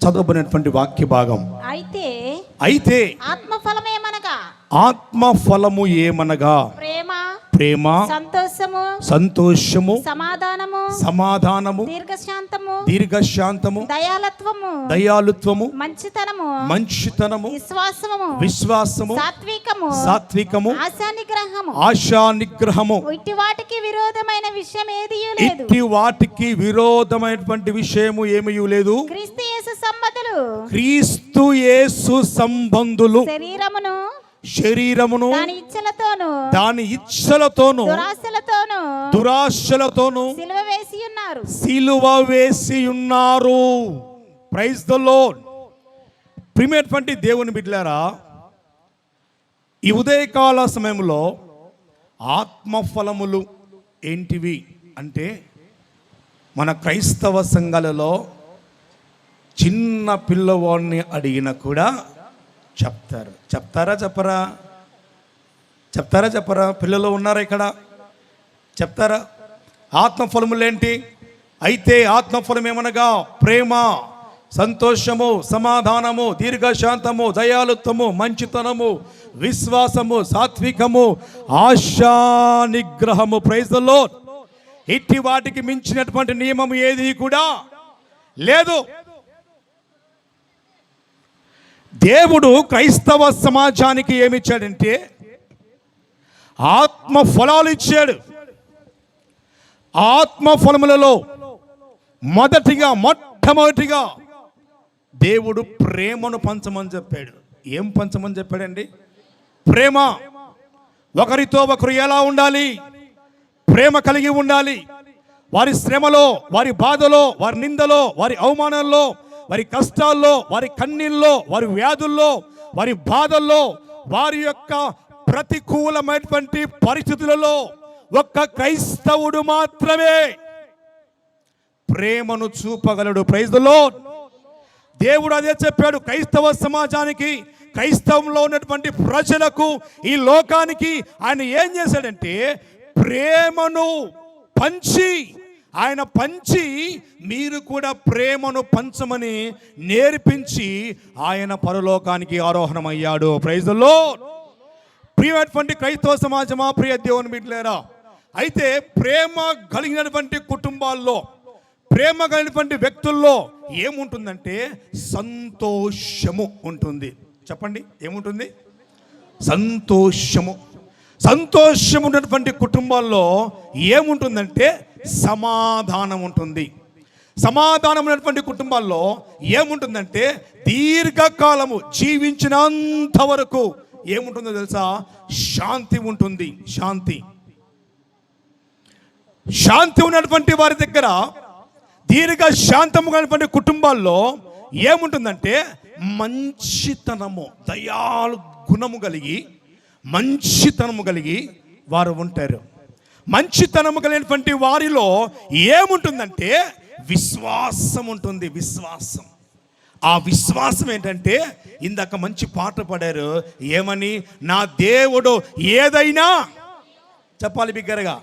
చదవబడినటువంటి వాక్య భాగం అయితే ఆత్మఫలము ఏమనగా ప్రేమ, సంతోషము, సమాధానము, దీర్ఘశాంతము, దయాళుత్వము, మంచితనము, విశ్వాసము, సాత్వికము, ఆశానిగ్రహము. ఇట్టి వాటికి విరోధమైనటువంటి విషయము ఏమీ లేదు. క్రీస్తు యేసు సంబంధులు శరీరమును దాని ఇచ్చలతోను దురాశలతోను సిలువ వేసి ఉన్నారు. Praise the Lord. ప్రియమైనటువంటి దేవుని బిడ్డలారా, ఈ ఉదయకాల సమయంలో ఆత్మఫలములు ఏంటివి అంటే, మన క్రైస్తవ సంఘాలలో చిన్న పిల్లవాడిని అడిగినా కూడా చెప్తారా చెప్పరా? పిల్లలు ఉన్నారా ఇక్కడ? చెప్తారా? ఆత్మఫలములేంటి? అయితే ఆత్మఫలం ఏమనగా ప్రేమ, సంతోషము, సమాధానము, దీర్ఘశాంతము, దయాళుత్వము, మంచితనము, విశ్వాసము, సాత్వికము, ఆశానిగ్రహము. Praise the lord. ఇట్టి వాటికి మించినటువంటి నియమం ఏది కూడా లేదు. దేవుడు క్రైస్తవ సమాజానికి ఏమిచ్చాడంటే ఆత్మఫలాలు ఇచ్చాడు. ఆత్మఫలములలో మొట్టమొదటిగా దేవుడు ప్రేమను పంచమని చెప్పాడు. ఏం పంచమని చెప్పాడండి? ప్రేమ. ఒకరితో ఒకరు ఎలా ఉండాలి? ప్రేమ కలిగి ఉండాలి. వారి శ్రమలో, వారి బాధలో, వారి నిందలో, వారి అవమానంలో, వారి కష్టాల్లో, వారి కన్నీళ్ళలో, వారి వ్యాధుల్లో, వారి బాధల్లో, వారి యొక్క ప్రతికూలమైనటువంటి పరిస్థితులలో ఒక్క క్రైస్తవుడు మాత్రమే ప్రేమను చూపగలడు. Praise the lord. దేవుడు అదే చెప్పాడు క్రైస్తవ సమాజానికి, క్రైస్తవంలో ఉన్నటువంటి ప్రజలకు, ఈ లోకానికి. ఆయన ఏం చేశాడంటే ప్రేమను పంచి మీరు కూడా ప్రేమను పంచమని నేర్పించి ఆయన పరలోకానికి ఆరోహణమయ్యాడు. Praise the lord. ప్రియమైనటువంటి క్రైస్తవ సమాజమా, ప్రియ దేవుని బిడ్డలారా, అయితే ప్రేమ కలిగినటువంటి కుటుంబాల్లో, ప్రేమ కలిగినటువంటి వ్యక్తుల్లో ఏముంటుందంటే సంతోషము ఉంటుంది. చెప్పండి, ఏముంటుంది? సంతోషము ఉన్నటువంటి కుటుంబాల్లో ఏముంటుందంటే సమాధానం ఉంటుంది. సమాధానం ఉన్నటువంటి కుటుంబాల్లో ఏముంటుందంటే దీర్ఘకాలము జీవించినంత వరకు ఏముంటుందో తెలుసా? శాంతి ఉంటుంది. శాంతి ఉన్నటువంటి వారి దగ్గర, దీర్ఘశాంతము ఉన్నటువంటి కుటుంబాల్లో ఏముంటుందంటే మంచితనము, దయాళు గుణము కలిగి, మంచితనము కలిగి వారు ఉంటారు. మంచితనము కలిగినటువంటి వారిలో ఏముంటుందంటే విశ్వాసం ఉంటుంది. ఆ విశ్వాసం ఏంటంటే, ఇందాక మంచి పాట పాడారు, ఏమని? నా దేవుడు ఏదైనా, చెప్పాలి బిగ్గరగా,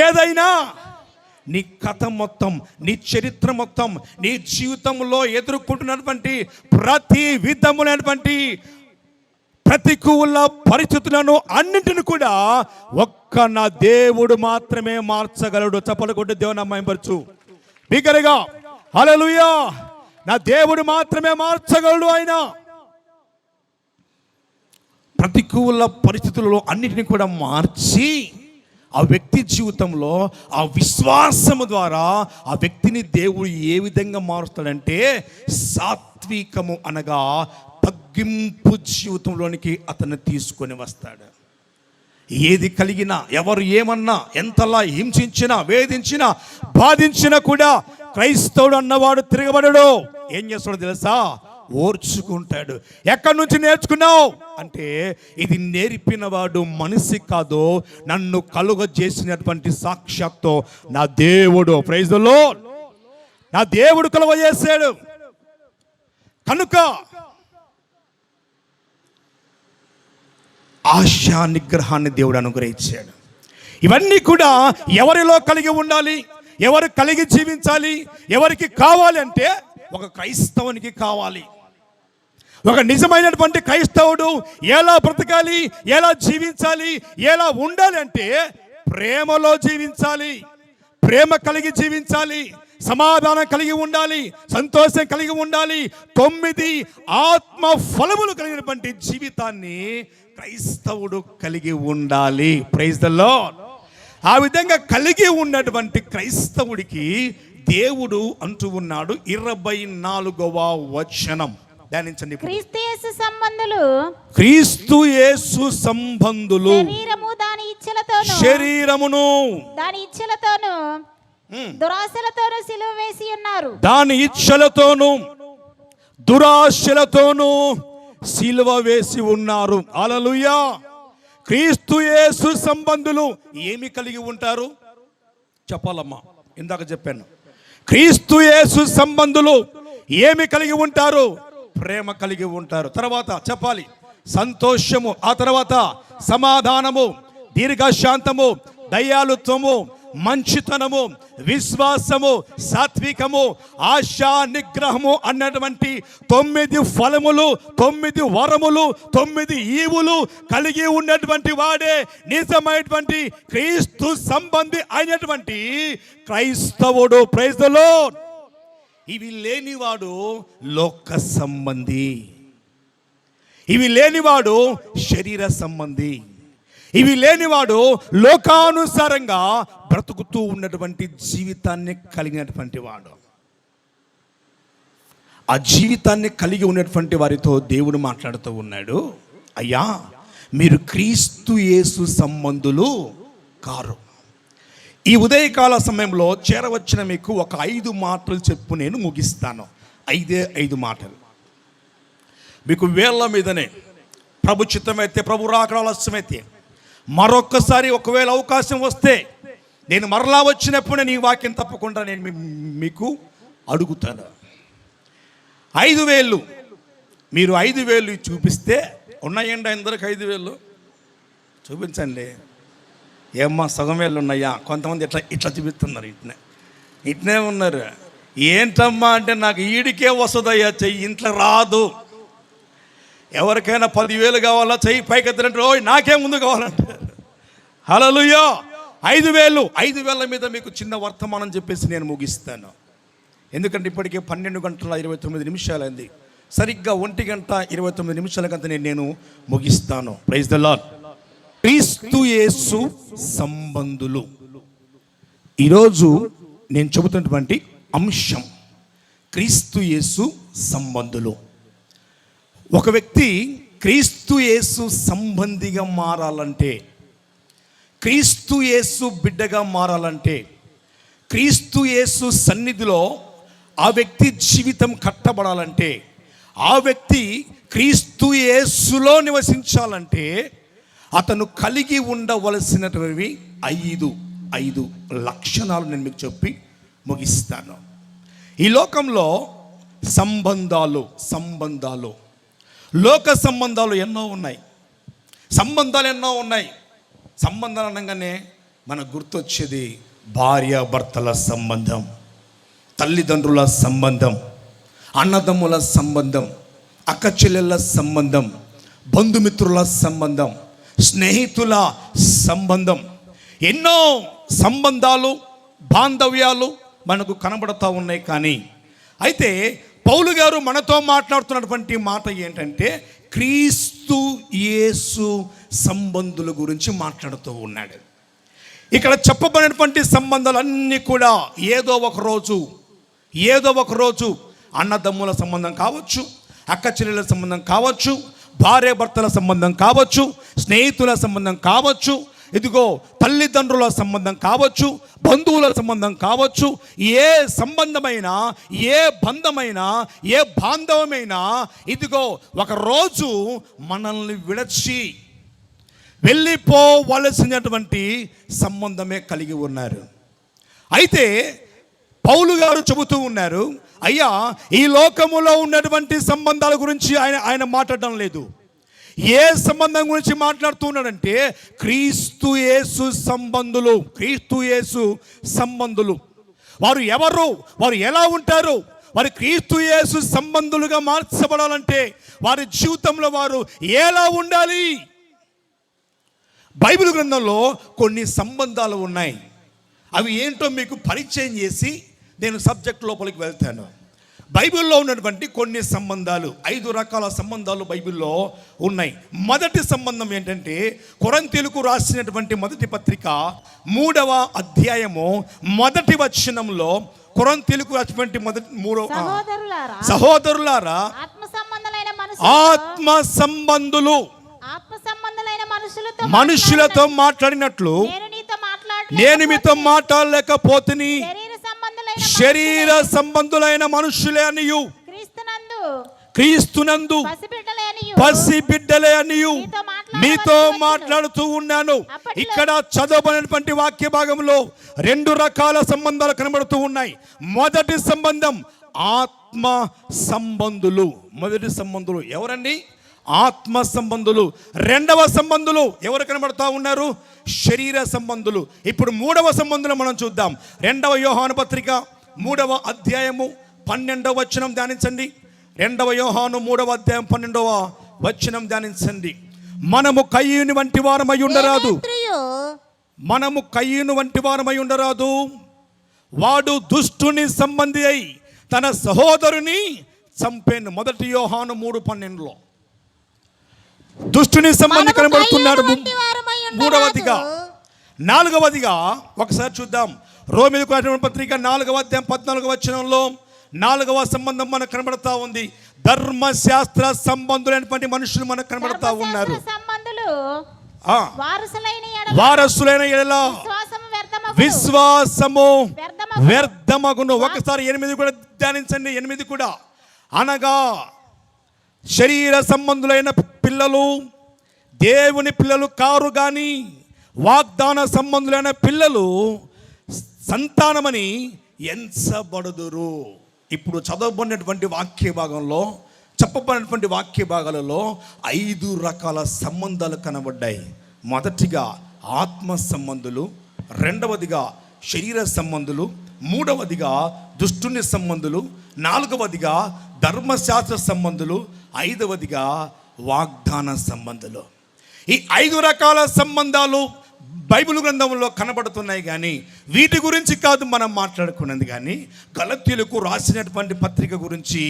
ఏదైనా నీ కథ మొత్తం, నీ చరిత్ర మొత్తం, నీ జీవితంలో ఎదుర్కొంటున్నటువంటి ప్రతి విధములైనటువంటి ప్రతికూల పరిస్థితులను అన్నింటిని కూడా ఒక్క నా దేవుడు మాత్రమే మార్చగలడు. చప్పలు కొట్టి దేవుని మహిమపరచు బిగ్గరగా. హల్లెలూయా. నా దేవుడు మాత్రమే మార్చగలడు. ఆయన ప్రతికూల పరిస్థితులలో అన్నిటిని కూడా మార్చి ఆ వ్యక్తి జీవితంలో ఆ విశ్వాసము ద్వారా ఆ వ్యక్తిని దేవుడు ఏ విధంగా మారుస్తాడంటే సాత్వికము అనగా తగ్గింపు జీవితంలోనికి అతన్ని తీసుకొని వస్తాడు. ఏది కలిగినా, ఎవరు ఏమన్నా, ఎంతలా హింసించినా, వేధించినా, బాధించినా కూడా క్రైస్తవుడు అన్నవాడు తిరగబడడు. ఏం చేస్తాడో తెలుసా? ఓర్చుకుంటాడు. ఎక్కడి నుంచి నేర్చుకున్నావు అంటే, ఇది నేర్పినవాడు మనిషి కాదు, నన్ను కలుగజేసినటువంటి సాక్షాత్తు నా దేవుడు. Praise the Lord. నా దేవుడు కలుగజేశాడు కనుక ఆశా నిగ్రహాన్ని దేవుడు అనుగ్రహించాడు. ఇవన్నీ కూడా ఎవరిలో కలిగి ఉండాలి? ఎవరు కలిగి జీవించాలి, ఎవరికి కావాలి అంటే ఒక క్రైస్తవునికి కావాలి. ఒక నిజమైనటువంటి క్రైస్తవుడు ఎలా బ్రతకాలి, ఎలా జీవించాలి, ఎలా ఉండాలి అంటే ప్రేమలో జీవించాలి, ప్రేమ కలిగి జీవించాలి, సమాధానం కలిగి ఉండాలి, సంతోషం కలిగి ఉండాలి. 9 ఆత్మ ఫలములు కలిగినటువంటి జీవితాన్ని క్రైస్తవుడు కలిగి ఉండాలి. Praise the Lord. ఆ విధంగా కలిగి ఉన్నటువంటి క్రైస్తవుడికి దేవుడు అంటూ ఉన్నాడు 24వ వచనం. ధ్యానించండి. క్రీస్తు యేసు సంబంధులు, క్రీస్తు యేసు సంబంధులు శరీరమును దాని ఇచ్చలతోను దురాశలతోను సిలువ వేసి ఉన్నారు. దాని ఇచ్చలతోను దురాశలతోను సిలువ వేసి ఉన్నారు. హల్లెలూయా. క్రీస్తు యేసు సంబంధులు ఏమి కలిగి ఉంటారు చెప్పాలమ్మా. ఇందాక చెప్పాను. క్రీస్తు యేసు సంబంధులు ఏమి కలిగి ఉంటారు? ప్రేమ కలిగి ఉంటారు. తర్వాత చెప్పాలి సంతోషము, ఆ తర్వాత సమాధానము, దీర్ఘశాంతము, దయాళుత్వము, మంచితనము, విశ్వాసము, సాత్వికము, ఆశా నిగ్రహము అన్నటువంటి 9 ఫలములు, 9 వరములు, 9 ఈవులు కలిగి ఉన్నటువంటి వాడే నిజమైనటువంటి క్రీస్తు సంబంధి అయినటువంటి క్రైస్తవుడు. Praise the Lord. ఇవి లేనివాడు లోక సంబంధి, ఇవి లేనివాడు శరీర సంబంధి, ఇవి లేనివాడు లోకానుసారంగా బ్రతుకుతూ ఉన్నటువంటి జీవితాన్ని కలిగినటువంటి వాడు. ఆ జీవితాన్ని కలిగి ఉన్నటువంటి వారితో దేవుడు మాట్లాడుతూ ఉన్నాడు, అయ్యా మీరు క్రీస్తు యేసు సంబంధులు కారు. ఈ ఉదయకాల సమయంలో చేరవచ్చిన మీకు ఒక 5 మాటలు చెప్పు నేను ముగిస్తాను. 5 మాటలు మీకు వేళ్ళ మీదనే. ప్రభు చిత్తమైతే, ప్రభు రాకడ ఆలస్యమైతే, మరొక్కసారి ఒకవేళ అవకాశం వస్తే నేను మరలా వచ్చినప్పుడు నేను ఈ వాక్యం తప్పకుండా నేను మీకు అడుగుతాను. 5 వేళ్ళు మీరు 5 వేలు చూపిస్తే ఉన్నాయండి అందరికి 5 వేలు చూపించండి. ఏమ్మా సగం వేళ్ళు ఉన్నాయా? కొంతమంది ఇట్లా చూపిస్తున్నారు, ఇట్నే ఉన్నారు. ఏంటమ్మా అంటే నాకు ఈడికే వస్తుందయ్యా, చెయ్యి ఇంట్లో రాదు. ఎవరికైనా 10,000 కావాలా చెయ్యి పైకెత్తారంటే ఓయ్ నాకే ముందు కావాలంటారు. హల్లెలూయా. 5 వేలు, 5 వేల మీద మీకు చిన్న వర్తమానం చెప్పేసి నేను ముగిస్తాను. ఎందుకంటే ఇప్పటికే 12:29 అయింది. సరిగ్గా 1:29 నేను ముగిస్తాను. Praise the Lord. క్రీస్తు యేసు సంబంధులు. ఈరోజు నేను చెబుతున్నటువంటి అంశం క్రీస్తు యేసు సంబంధులు. ఒక వ్యక్తి క్రీస్తు యేసు సంబంధిగా మారాలంటే, క్రీస్తు యేసు బిడ్డగా మారాలంటే, క్రీస్తు యేసు సన్నిధిలో ఆ వ్యక్తి జీవితం కట్టబడాలంటే, ఆ వ్యక్తి క్రీస్తు యేసులో నివసించాలంటే అతను కలిగి ఉండవలసినటువంటి 5 లక్షణాలు నేను మీకు చెప్పి ముగిస్తాను. ఈ లోకంలో సంబంధాలు లోక సంబంధాలు ఎన్నో ఉన్నాయి, సంబంధాలు ఎన్నో ఉన్నాయి. సంబంధాలు అనగానే మనకు గుర్తొచ్చేది భార్యాభర్తల సంబంధం, తల్లిదండ్రుల సంబంధం, అన్నదమ్ముల సంబంధం, అక్క చెల్లెళ్ళ సంబంధం, బంధుమిత్రుల సంబంధం, స్నేహితుల సంబంధం. ఎన్నో సంబంధాలు, బాంధవ్యాలు మనకు కనబడుతూ ఉన్నాయి. కానీ అయితే పౌలు గారు మనతో మాట్లాడుతున్నటువంటి మాట ఏంటంటే క్రీస్తు యేసు సంబంధుల గురించి మాట్లాడుతూ ఉన్నాడు. ఇక్కడ చెప్పబడినటువంటి సంబంధాలన్నీ కూడా ఏదో ఒక రోజు అన్నదమ్ముల సంబంధం కావచ్చు, అక్క చెల్లెల సంబంధం కావచ్చు, భార్య భర్తల సంబంధం కావచ్చు, స్నేహితుల సంబంధం కావచ్చు, ఇదిగో తల్లిదండ్రుల సంబంధం కావచ్చు, బంధువుల సంబంధం కావచ్చు. ఏ సంబంధమైనా, ఏ బంధమైనా, ఏ బాంధవమైనా ఇదిగో ఒకరోజు మనల్ని విడచి వెళ్ళిపోవలసినటువంటి సంబంధమే కలిగి ఉన్నారు. అయితే పౌలు గారు చెబుతూ ఉన్నారు, అయ్యా ఈ లోకములో ఉన్నటువంటి సంబంధాల గురించి ఆయన మాట్లాడడం లేదు. ఏ సంబంధం గురించి మాట్లాడుతున్నాడంటే క్రీస్తు యేసు సంబంధులు. క్రీస్తు యేసు సంబంధులు వారు ఎవరు, వారు ఎలా ఉంటారు, వారి క్రీస్తు యేసు సంబంధులుగా మార్చబడాలంటే వారి జీవితంలో వారు ఎలా ఉండాలి? బైబిల్ గ్రంథంలో కొన్ని సంబంధాలు ఉన్నాయి. అవి ఏంటో మీకు పరిచయం చేసి నేను సబ్జెక్ట్ లోపలికి వెళ్తాను. బైబిల్లో ఉన్నటువంటి కొన్ని సంబంధాలు, 5 రకాల సంబంధాలు బైబిల్లో ఉన్నాయి. మొదటి సంబంధం ఏంటంటే కొరింథీయులకు రాసినటువంటి మొదటి పత్రిక 3వ అధ్యాయము 1వ వచనంలో, కొరింథీయులకు రాసినటువంటి సహోదరులారా ఆత్మ సంబంధులైన మనుషులతో మాట్లాడినట్లు నేను మీతో మాట్లాడలేకపోతుని. శరీర సంబంధులైన మనుషులే అనియు క్రీస్తునందు పసిబిడ్డలే అనియు మీతో మాట్లాడుతూ ఉన్నాను. ఇక్కడ చదవబడినటువంటి వాక్య భాగంలో 2 రకాల సంబంధాలు కనబడుతూ ఉన్నాయి. మొదటి సంబంధం ఆత్మ సంబంధులు. మొదటి సంబంధులు ఎవరండి? ఆత్మ సంబంధులు. 2వ సంబంధులు ఎవరు కనబడుతూ ఉన్నారు? శరీర సంబంధులు. ఇప్పుడు 3వ సంబంధులు మనం చూద్దాం. 2వ యోహాను పత్రిక 3వ అధ్యాయము 12వ వచనం ధ్యానించండి. 2వ యోహాను 3వ అధ్యాయం 12వ వచనం ధ్యానించండి. మనము కయ్యూని వంటి వారమై ఉండరాదు. మనము కయ్యూను వంటి వారమై ఉండరాదు. వాడు దుష్టుని సంబంధి అయి తన సహోదరుని చంపేను. 1 యోహాను 3:12లో దుష్టుని సంబంధి కనబడుతున్నాడు. 3వదిగా. 4వదిగా ఒకసారి చూద్దాం. రోమీయులకు రాసిన పత్రిక 4వ అధ్యాయం 14వ వచనంలో 4వ సంబంధం మనకు కనబడతా ఉంది. ధర్మశాస్త్ర సంబంధులైనటువంటి మనుషులు మనకు కనబడతా ఉన్నారు. వారసులైన ఎడల విశ్వాసము వ్యర్థమగును. ఒకసారి 8 కూడా ధ్యానించండి. 8 కూడా అనగా శరీర సంబంధులైన పిల్లలు దేవుని పిల్లలు కారు గాని వాగ్దాన సంబంధులైన పిల్లలు సంతానమని ఎంచబడుదురు. ఇప్పుడు చదవబడినటువంటి వాక్య భాగంలో, చెప్పబడినటువంటి వాక్య భాగాలలో 5 రకాల సంబంధాలు కనబడ్డాయి. మొదటిగా ఆత్మ సంబంధులు, 2వదిగా శరీర సంబంధులు, 3వదిగా దుష్టుని సంబంధులు, 4వదిగా ధర్మశాస్త్ర సంబంధులు, 5వదిగా వాగ్దాన సంబంధులు. ఈ 5 రకాల సంబంధాలు బైబిల్ గ్రంథంలో కనబడుతున్నాయి. కానీ వీటి గురించి కాదు మనం మాట్లాడుకున్నది. కానీ గలతీయులకు రాసినటువంటి పత్రిక గురించి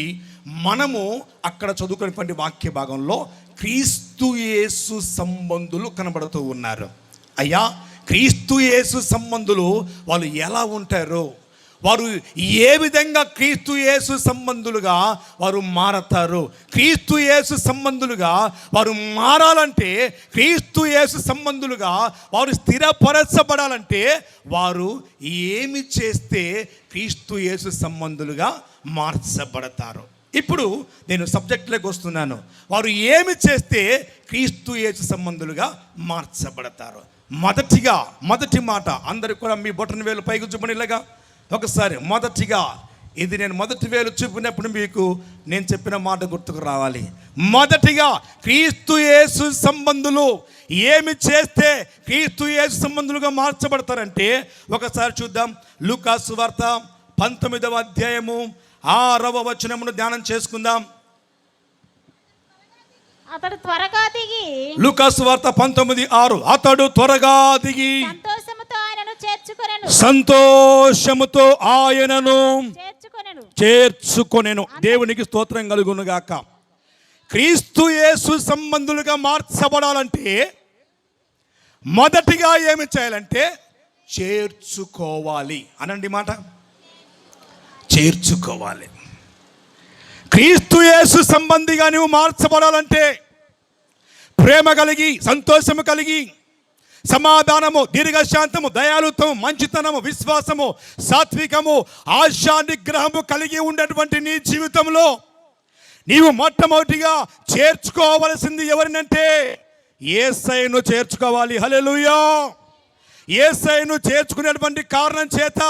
మనము అక్కడ చదువుకున్నటువంటి వాక్య భాగంలో క్రీస్తు యేసు సంబంధులు కనబడుతూ ఉన్నారు. అయ్యా, క్రీస్తు యేసు సంబంధులు వాళ్ళు ఎలా ఉంటారు, వారు ఏ విధంగా క్రీస్తు యేసు సంబంధులుగా వారు మారతారు, క్రీస్తు యేసు సంబంధులుగా వారు మారాలంటే, క్రీస్తు యేసు సంబంధులుగా వారు స్థిరపరచబడాలంటే వారు ఏమి చేస్తే క్రీస్తు యేసు సంబంధులుగా మార్చబడతారు. ఇప్పుడు నేను సబ్జెక్టులోకి వస్తున్నాను. వారు ఏమి చేస్తే క్రీస్తు యేసు సంబంధులుగా మార్చబడతారు? మొదటి మాట అందరికి కూడా మీ బొటన వేలు పైకి చూపనిలాగా ఒకసారి. మొదటిగా, ఇది నేను మొదటి వేలు చూపినప్పుడు మీకు నేను చెప్పిన మాట గుర్తుకు రావాలి. మొదటిగా క్రీస్తు యేసు సంబంధులు ఏమి చేస్తే క్రీస్తు యేసు సంబంధులుగా మార్చబడతారంటే ఒకసారి చూద్దాం. లూకా సువార్త 19వ అధ్యాయము 6వ వచనమును ధ్యానం చేసుకుందాం. అతడు త్వరగా దిగి, లూకా సువార్త 19:6, అతడు త్వరగా దిగి సంతోషముతో ఆయనను చేర్చుకొనెను. దేవునికి స్తోత్రం కలుగును గాక. క్రీస్తు యేసు సంబంధులుగా మార్చబడాలంటే మొదటిగా ఏమి చేయాలంటే చేర్చుకోవాలి. అనండి మాట, చేర్చుకోవాలి. క్రీస్తు యేసు సంబంధిగా నువ్వు మార్చబడాలంటే ప్రేమ కలిగి, సంతోషము కలిగి, సమాధానము, దీర్ఘశాంతము, దయాళుత్వము, మంచితనము, విశ్వాసము, సాత్వికము, ఆశా నిగ్రహము కలిగి ఉన్నటువంటి నీ జీవితంలో నీవు మొట్టమొదటిగా చేర్చుకోవలసింది ఎవరినంటే యేసయ్యను చేర్చుకోవాలి. హల్లెలూయా. యేసయ్యను చేర్చుకునేటువంటి కారణం చేత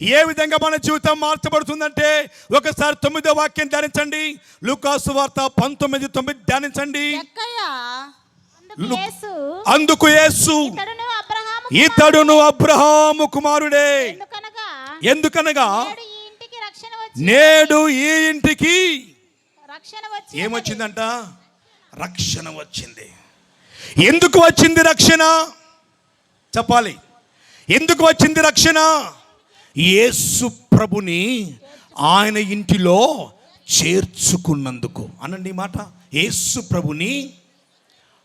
ఏ విధంగా మన జీవితం మార్చబడుతుందంటే ఒకసారి 9వ వాక్యం ధ్యానించండి. లూకా సువార్త 19:9 ధ్యానించండి. అందుకు యేసు ఇతడును అబ్రహాము కుమారుడే. ఎందుకనగా నేడు ఈ ఇంటికి రక్షణ వచ్చి నేడు ఈ ఇంటికి రక్షణ వచ్చి ఏమొచ్చిందంట? రక్షణ వచ్చింది. ఎందుకు వచ్చింది రక్షణ? చెప్పాలి. ఎందుకు వచ్చింది రక్షణ? యేసు ప్రభుని ఆయన ఇంటిలో చేర్చుకున్నందుకు. అనండి ఈ మాట. యేసు ప్రభుని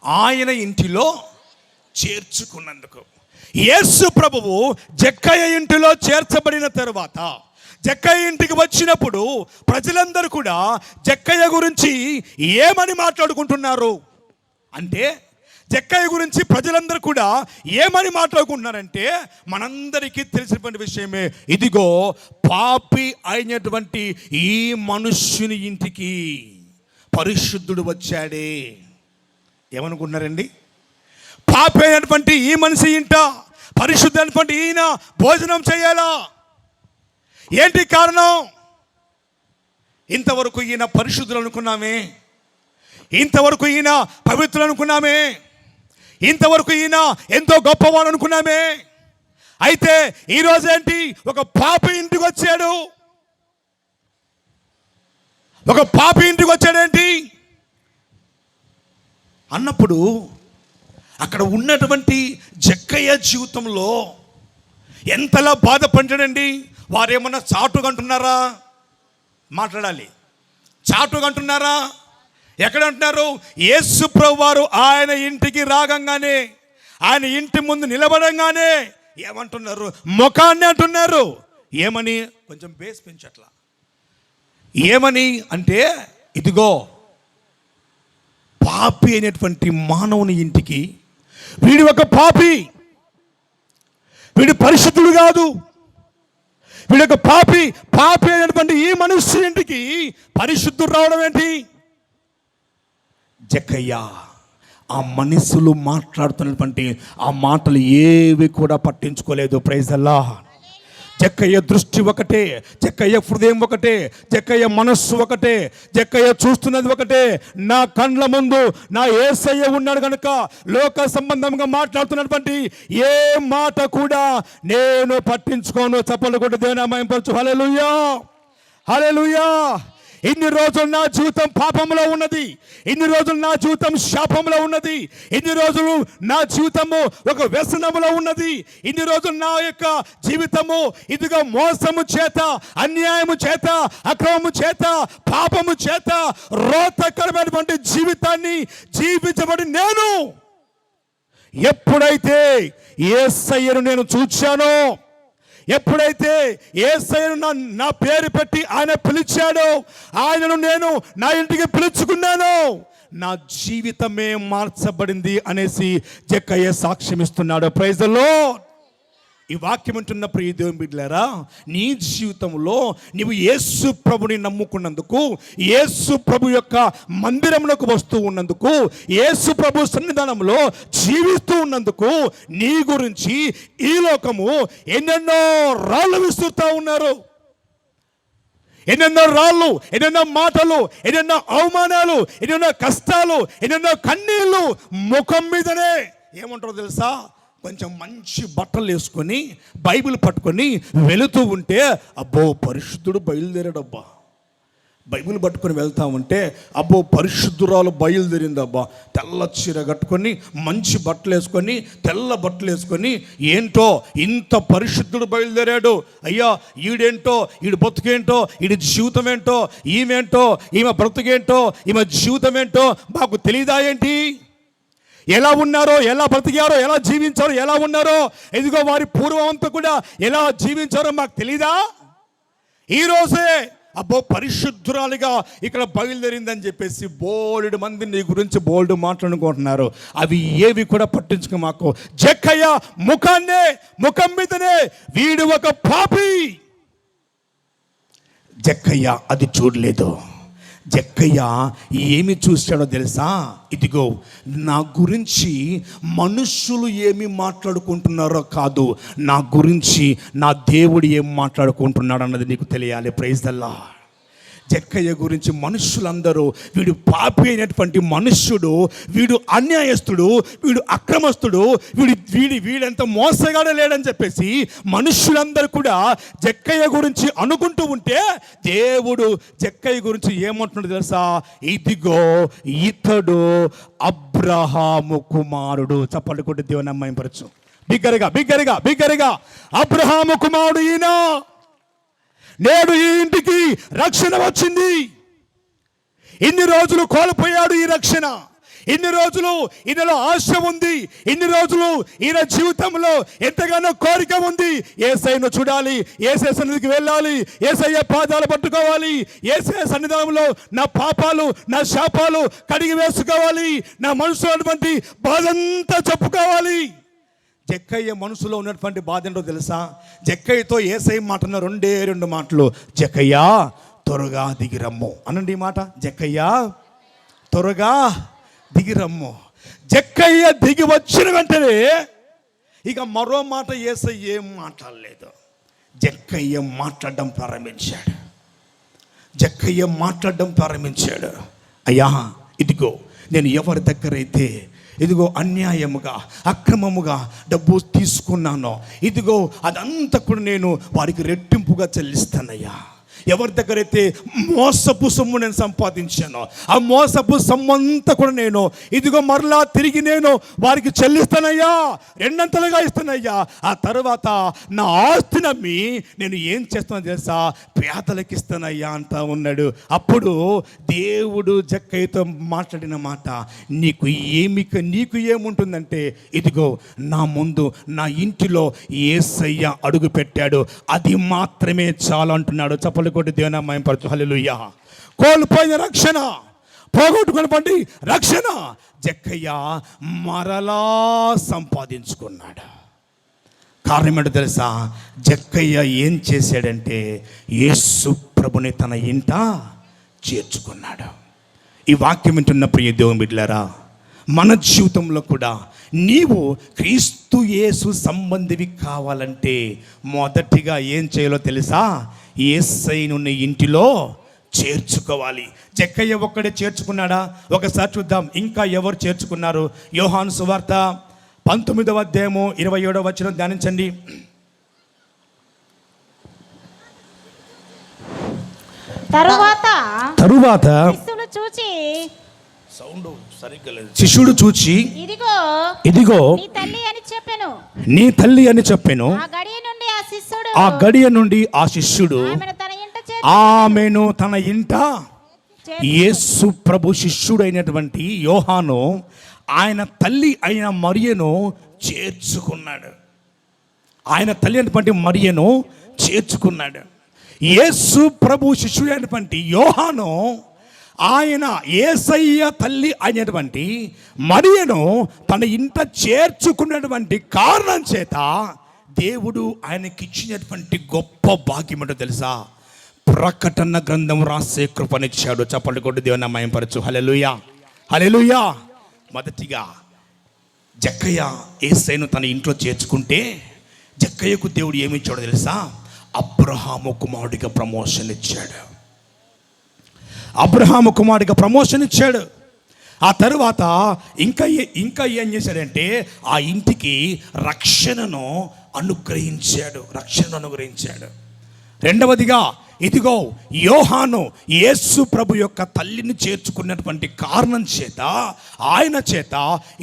ఆయన ఇంటిలో చేర్చుకున్నందుకు. యేసు ప్రభువు జక్కయ్య ఇంటిలో చేర్చబడిన తరువాత, జక్కయ్య ఇంటికి వచ్చినప్పుడు ప్రజలందరూ కూడా జక్కయ్య గురించి ఏమని మాట్లాడుకుంటున్నారు అంటే, జక్కయ్య గురించి ప్రజలందరూ కూడా ఏమని మాట్లాడుకుంటున్నారంటే, మనందరికీ తెలిసినటువంటి విషయమే. ఇదిగో పాపి అయినటువంటి ఈ మనుష్యుని ఇంటికి పరిశుద్ధుడు వచ్చాడే. ఏమనుకుంటున్నారండి? పాపి అయినటువంటి ఈ మనిషి ఇంట పరిశుద్ధమైనటువంటి ఈయన భోజనం చేయాలా? ఏంటి కారణం? ఇంతవరకు ఈయన పరిశుద్ధులు అనుకున్నామే, ఇంతవరకు ఈయన పవిత్రులు అనుకున్నామే, ఇంతవరకు ఈయన ఎంతో గొప్పవాడు అనుకున్నామే. అయితే ఈరోజు ఏంటి? ఒక పాపి ఇంటికి వచ్చాడు. ఒక పాపి ఇంటికి వచ్చాడేంటి అన్నప్పుడు, అక్కడ ఉన్నటువంటి జక్కయ్య జీవితంలో ఎంతలా బాధపడ్డాడండి. వారేమన్నా చాటుగా అంటున్నారా? మాట్లాడాలి. చాటుగా అంటున్నారా? ఎక్కడ అంటున్నారు? యేసు ప్రభు వారు ఆయన ఇంటికి రాగంగానే, ఆయన ఇంటి ముందు నిలబడంగానే ఏమంటున్నారు? ముఖాన్ని అంటున్నారు. ఏమని? కొంచెం బేస్ పెంచట్లా. ఏమని అంటే, ఇదిగో పాపి అయినటువంటి మానవుని ఇంటికి, వీడు ఒక పాపి, వీడు పరిశుద్ధుడు కాదు, వీడు ఒక పాపి. పాపి అయినటువంటి ఈ మనుష్య ఇంటికి పరిశుద్ధుడు రావడం ఏంటి? జక్కయ్య ఆ మనుషులు మాట్లాడుతున్నటువంటి ఆ మాటలు ఏవి కూడా పట్టించుకోలేదు. ప్రైజ్ అల్లాహ్. జక్కయ్య దృష్టి ఒకటే, జక్కయ్య హృదయం ఒకటే, జక్కయ్య మనస్సు ఒకటే, జక్కయ్య చూస్తున్నది ఒకటే. నా కండ్ల ముందు నా యేసయ్య ఉన్నాడు కనుక లోక సంబంధంగా మాట్లాడుతున్నటువంటి ఏ మాట కూడా నేను పట్టించుకోను. చప్పలు కొట్టి దేవుని మహిమపరచు. హల్లెలూయా, హల్లెలూయా. ఇన్ని రోజులు నా జీవితం పాపంలో ఉన్నది, ఇన్ని రోజులు నా జీవితం శాపంలో ఉన్నది, ఇన్ని రోజులు నా జీవితము ఒక వ్యసనములో ఉన్నది, ఇన్ని రోజులు నా యొక్క జీవితము ఇదిగో మోసము చేత, అన్యాయము చేత, అక్రమము చేత, పాపము చేత రోతకరమైనటువంటి జీవితాన్ని జీవించబడి నేను ఎప్పుడైతే యేసయ్యను నేను చూచానో, ఎప్పుడైతే యేసయ్యను నా పేరు పెట్టి ఆయన పిలిచాడో, ఆయనను నేను నా ఇంటికి పిలుచుకున్నాను, నా జీవితమే మార్చబడింది అనేసి జక్కయ్య సాక్ష్యం ఇస్తున్నాడు. Praise the lord. ఈ వాక్యం ఉంటున్న ప్రియ దేవుని బిడ్డలారా, నీ జీవితంలో నీవు యేసు ప్రభుని నమ్ముకున్నందుకు, యేసు ప్రభు యొక్క మందిరంలోకి వస్తూ ఉన్నందుకు, యేసు ప్రభు సన్నిధానంలో జీవిస్తూ ఉన్నందుకు నీ గురించి ఈ లోకము ఎన్నెన్నో రాళ్ళు విసురుతూ ఉన్నారు. ఎన్నెన్నో రాళ్ళు, ఎన్నెన్నో మాటలు, ఎన్నెన్నో అవమానాలు, ఎన్నెన్నో కష్టాలు, ఎన్నెన్నో కన్నీళ్ళు ముఖం మీదనే. ఏమంటారో తెలుసా? కొంచెం మంచి బట్టలు వేసుకొని బైబిల్ పట్టుకొని వెళుతూ ఉంటే, అబ్బో పరిశుద్ధుడు బయలుదేరాడబ్బా. బైబిల్ పట్టుకొని వెళ్తా ఉంటే, అబ్బో పరిశుద్ధురాలు బయలుదేరిందబ్బా. తెల్ల చీర కట్టుకొని, మంచి బట్టలు వేసుకొని, తెల్ల బట్టలు వేసుకొని, ఏంటో ఇంత పరిశుద్ధుడు బయలుదేరాడు. అయ్యా ఈడేంటో, ఈడు బతుకేంటో, ఈడి జీవితం ఏంటో, ఈమెంటో, ఈమె బ్రతుకేంటో, ఈమె జీవితం ఏంటో మాకు తెలియదా ఏంటి? ఎలా ఉన్నారో, ఎలా బ్రతికారో, ఎలా జీవించారో, ఎలా ఉన్నారో, ఇదిగో వారి పూర్వమంతా కూడా ఎలా జీవించారో మాకు తెలీదా? ఈరోజే అబ్బో పరిశుద్ధురాలిగా ఇక్కడ బయలుదేరిందని చెప్పేసి బోల్డ్ మంది నీ గురించి బోల్డ్ మాట్లాడుకుంటున్నారు. అవి ఏవి కూడా పట్టించుకో మాకు. జక్కయ్య ముఖం మీదనే వీడు ఒక పాపి. జక్కయ్య అది చూడలేదు. జక్కయ్య ఏమి చూశాడో తెలుసా? ఇదిగో నా గురించి మనుషులు ఏమి మాట్లాడుకుంటున్నారో కాదు, నా గురించి నా దేవుడు ఏం మాట్లాడుకుంటున్నాడు అన్నది నీకు తెలియాలి. Praise the lord. జక్కయ్య గురించి మనుషులందరూ వీడు పాపి అయినటువంటి మనుష్యుడు, వీడు అన్యాయస్తుడు, వీడు అక్రమస్తుడు, వీడంత మోసగాడు లేడని చెప్పేసి మనుషులందరూ కూడా జక్కయ్య గురించి అనుకుంటూ ఉంటే దేవుడు జక్కయ్య గురించి ఏమంటున్నాడు తెలుసా? ఇదిగో ఇతడు అబ్రహాము కుమారుడు. చప్పట్లు కొట్టి దేవుని అమ్మాయిపరచు బిగ్గరగా అబ్రహాము కుమారుడు ఈయన. నేడు ఈ ఇంటికి రక్షణ వచ్చింది. ఇన్ని రోజులు కోల్పోయాడు ఈ రక్షణ. ఇన్ని రోజులు ఈయనలో ఆశ ఉంది. ఇన్ని రోజులు ఈయన జీవితంలో ఎంతగానో కోరిక ఉంది. యేసయ్యను చూడాలి, యేసయ్య సన్నిధికి వెళ్ళాలి, యేసయ్య పాదాలు పట్టుకోవాలి, యేసయ్య సన్నిధానంలో నా పాపాలు నా శాపాలు కడిగి వేసుకోవాలి, నా మనసులో ఉన్నటువంటి బాధంతా చెప్పుకోవాలి. జక్కయ్య మనసులో ఉన్నటువంటి బాధ ఏంటో తెలుసా? జక్కయ్యతో యేసయ్య మాటన్న రెండు మాటలు. జక్కయ్య త్వరగా దిగిరమ్ము అనండి ఈ మాట. జక్కయ్య త్వరగా దిగిరమ్ము. జక్కయ్య దిగి వచ్చిన వెంటనే ఇక మరో మాట యేసయ్య ఏం మాట్లాడలేదు. జక్కయ్య మాట్లాడడం ప్రారంభించాడు. అయ్యా, ఇదిగో నేను ఎవరి దగ్గర అయితే ఇదిగో అన్యాయముగా అక్రమముగా డబ్బు తీసుకున్నానో, ఇదిగో అదంతా కూడా నేను వారికి రెట్టింపుగా చెల్లిస్తానయ్యా. ఎవరి దగ్గర అయితే మోసపు సొమ్ము నేను సంపాదించానో ఆ మోసపు సొమ్ము అంతా కూడా నేను ఇదిగో మరలా తిరిగి నేను వారికి చెల్లిస్తానయ్యా, రెండంతలుగా ఇస్తానయ్యా. ఆ తర్వాత నా ఆస్తి నమ్మి నేను ఏం చేస్తానో తెలుసా? పేదలకు ఇస్తానయ్యా అంటా ఉన్నాడు. అప్పుడు దేవుడు జక్కయ్యతో మాట్లాడిన మాట, నీకు ఏముంటుందంటే ఇదిగో నా ముందు నా ఇంటిలో యేసయ్య అడుగు పెట్టాడు, అది మాత్రమే చాలు అంటున్నాడు. చప్పలు కొట్టి దేవుని మహిమపరచు. హల్లెలూయా. కోల్పోయిన రక్షణ, పోగొట్టుకున్నటువంటి రక్షణ జక్కయ్య మరలా సంపాదించుకున్నాడు. కారణం ఏంటో తెలుసా? జక్కయ్య ఏం చేశాడంటే యేసు ప్రభుని తన ఇంట చేర్చుకున్నాడు. ఈ వాక్యం వింటున్న ప్రియ దేవుని బిడ్డలారా, మన జీవితంలో కూడా నీవు క్రీస్తు యేసు సంబంధివి కావాలంటే మొదటిగా ఏం చేయాలో తెలుసా? యేసయ్యను నీ ఇంటిలో చేర్చుకోవాలి. జక్కయ్య ఒక్కడే చేర్చుకున్నాడా? ఒకసారి చూద్దాం ఇంకా ఎవరు చేర్చుకున్నారు. యోహాను సువార్త 19వ అధ్యాయము 27వ వచనం ధ్యానించండి. తరువాత శిష్యుడు చూచి ఇదిగో నీ తల్లి అని చెప్పెను. ఆ గడియ నుండి ఆ శిష్యుడు ఆమెను తన ఇంట, యేసు ప్రభు శిష్యుడు అయినటువంటి యోహాను ఆయన తల్లి అయిన మరియను చేర్చుకున్నాడు. యేసు ప్రభు శిష్యుడు అయినటువంటి యోహాను ఆయన యేసయ్య తల్లి అయినటువంటి మరియను తన ఇంట చేర్చుకున్నటువంటి కారణం చేత దేవుడు ఆయనకిచ్చినటువంటి గొప్ప భాగ్యం ఏంటో తెలుసా? ప్రకటన గ్రంథం రాసే కృపనిచ్చాడు. చప్పట్లు కొట్టి దేవుని మహిమపరచు. హల్లెలూయా, హల్లెలూయా. మొదటిగా జక్కయ్య యేసయ్యను తన ఇంట్లో చేర్చుకుంటే జక్కయ్యకు దేవుడు ఏమి ఇచ్చాడో తెలుసా? అబ్రహాము కుమారుడిగా ప్రమోషన్ ఇచ్చాడు. ఆ తరువాత ఇంకా ఏం చేశాడంటే ఆ ఇంటికి రక్షణను అనుగ్రహించాడు. రెండవదిగా ఇదిగో యోహాను యేసు ప్రభు యొక్క తల్లిని చేర్చుకున్నటువంటి కారణం చేత ఆయన చేత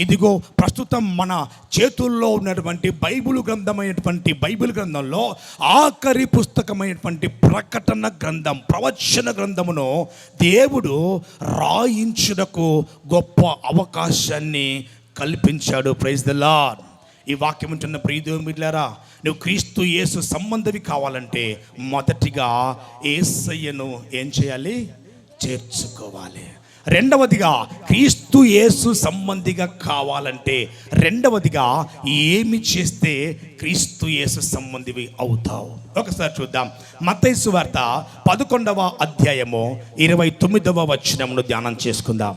ఇదిగో ప్రస్తుతం మన చేతుల్లో ఉన్నటువంటి బైబిల్ గ్రంథంలో ఆఖరి పుస్తకమైనటువంటి ప్రకటన గ్రంథం, ప్రవచన గ్రంథమును దేవుడు రాయించుటకు గొప్ప అవకాశాన్ని కల్పించాడు. Praise the lord. ఈ వాక్యం ఉంటున్న ప్రియ దేవుని బిడ్డలారా, నువ్వు క్రీస్తు యేసు సంబంధివి కావాలంటే మొదటిగా యేసయ్యను ఏం చేయాలి? చేర్చుకోవాలి. రెండవదిగా క్రీస్తు యేసు సంబంధిగా కావాలంటే రెండవదిగా ఏమి చేస్తే క్రీస్తు యేసు సంబంధివి అవుతావు? ఒకసారి చూద్దాం. మత్తయి సువార్త 11వ అధ్యాయము 29వ వచనమును ధ్యానం చేసుకుందాం.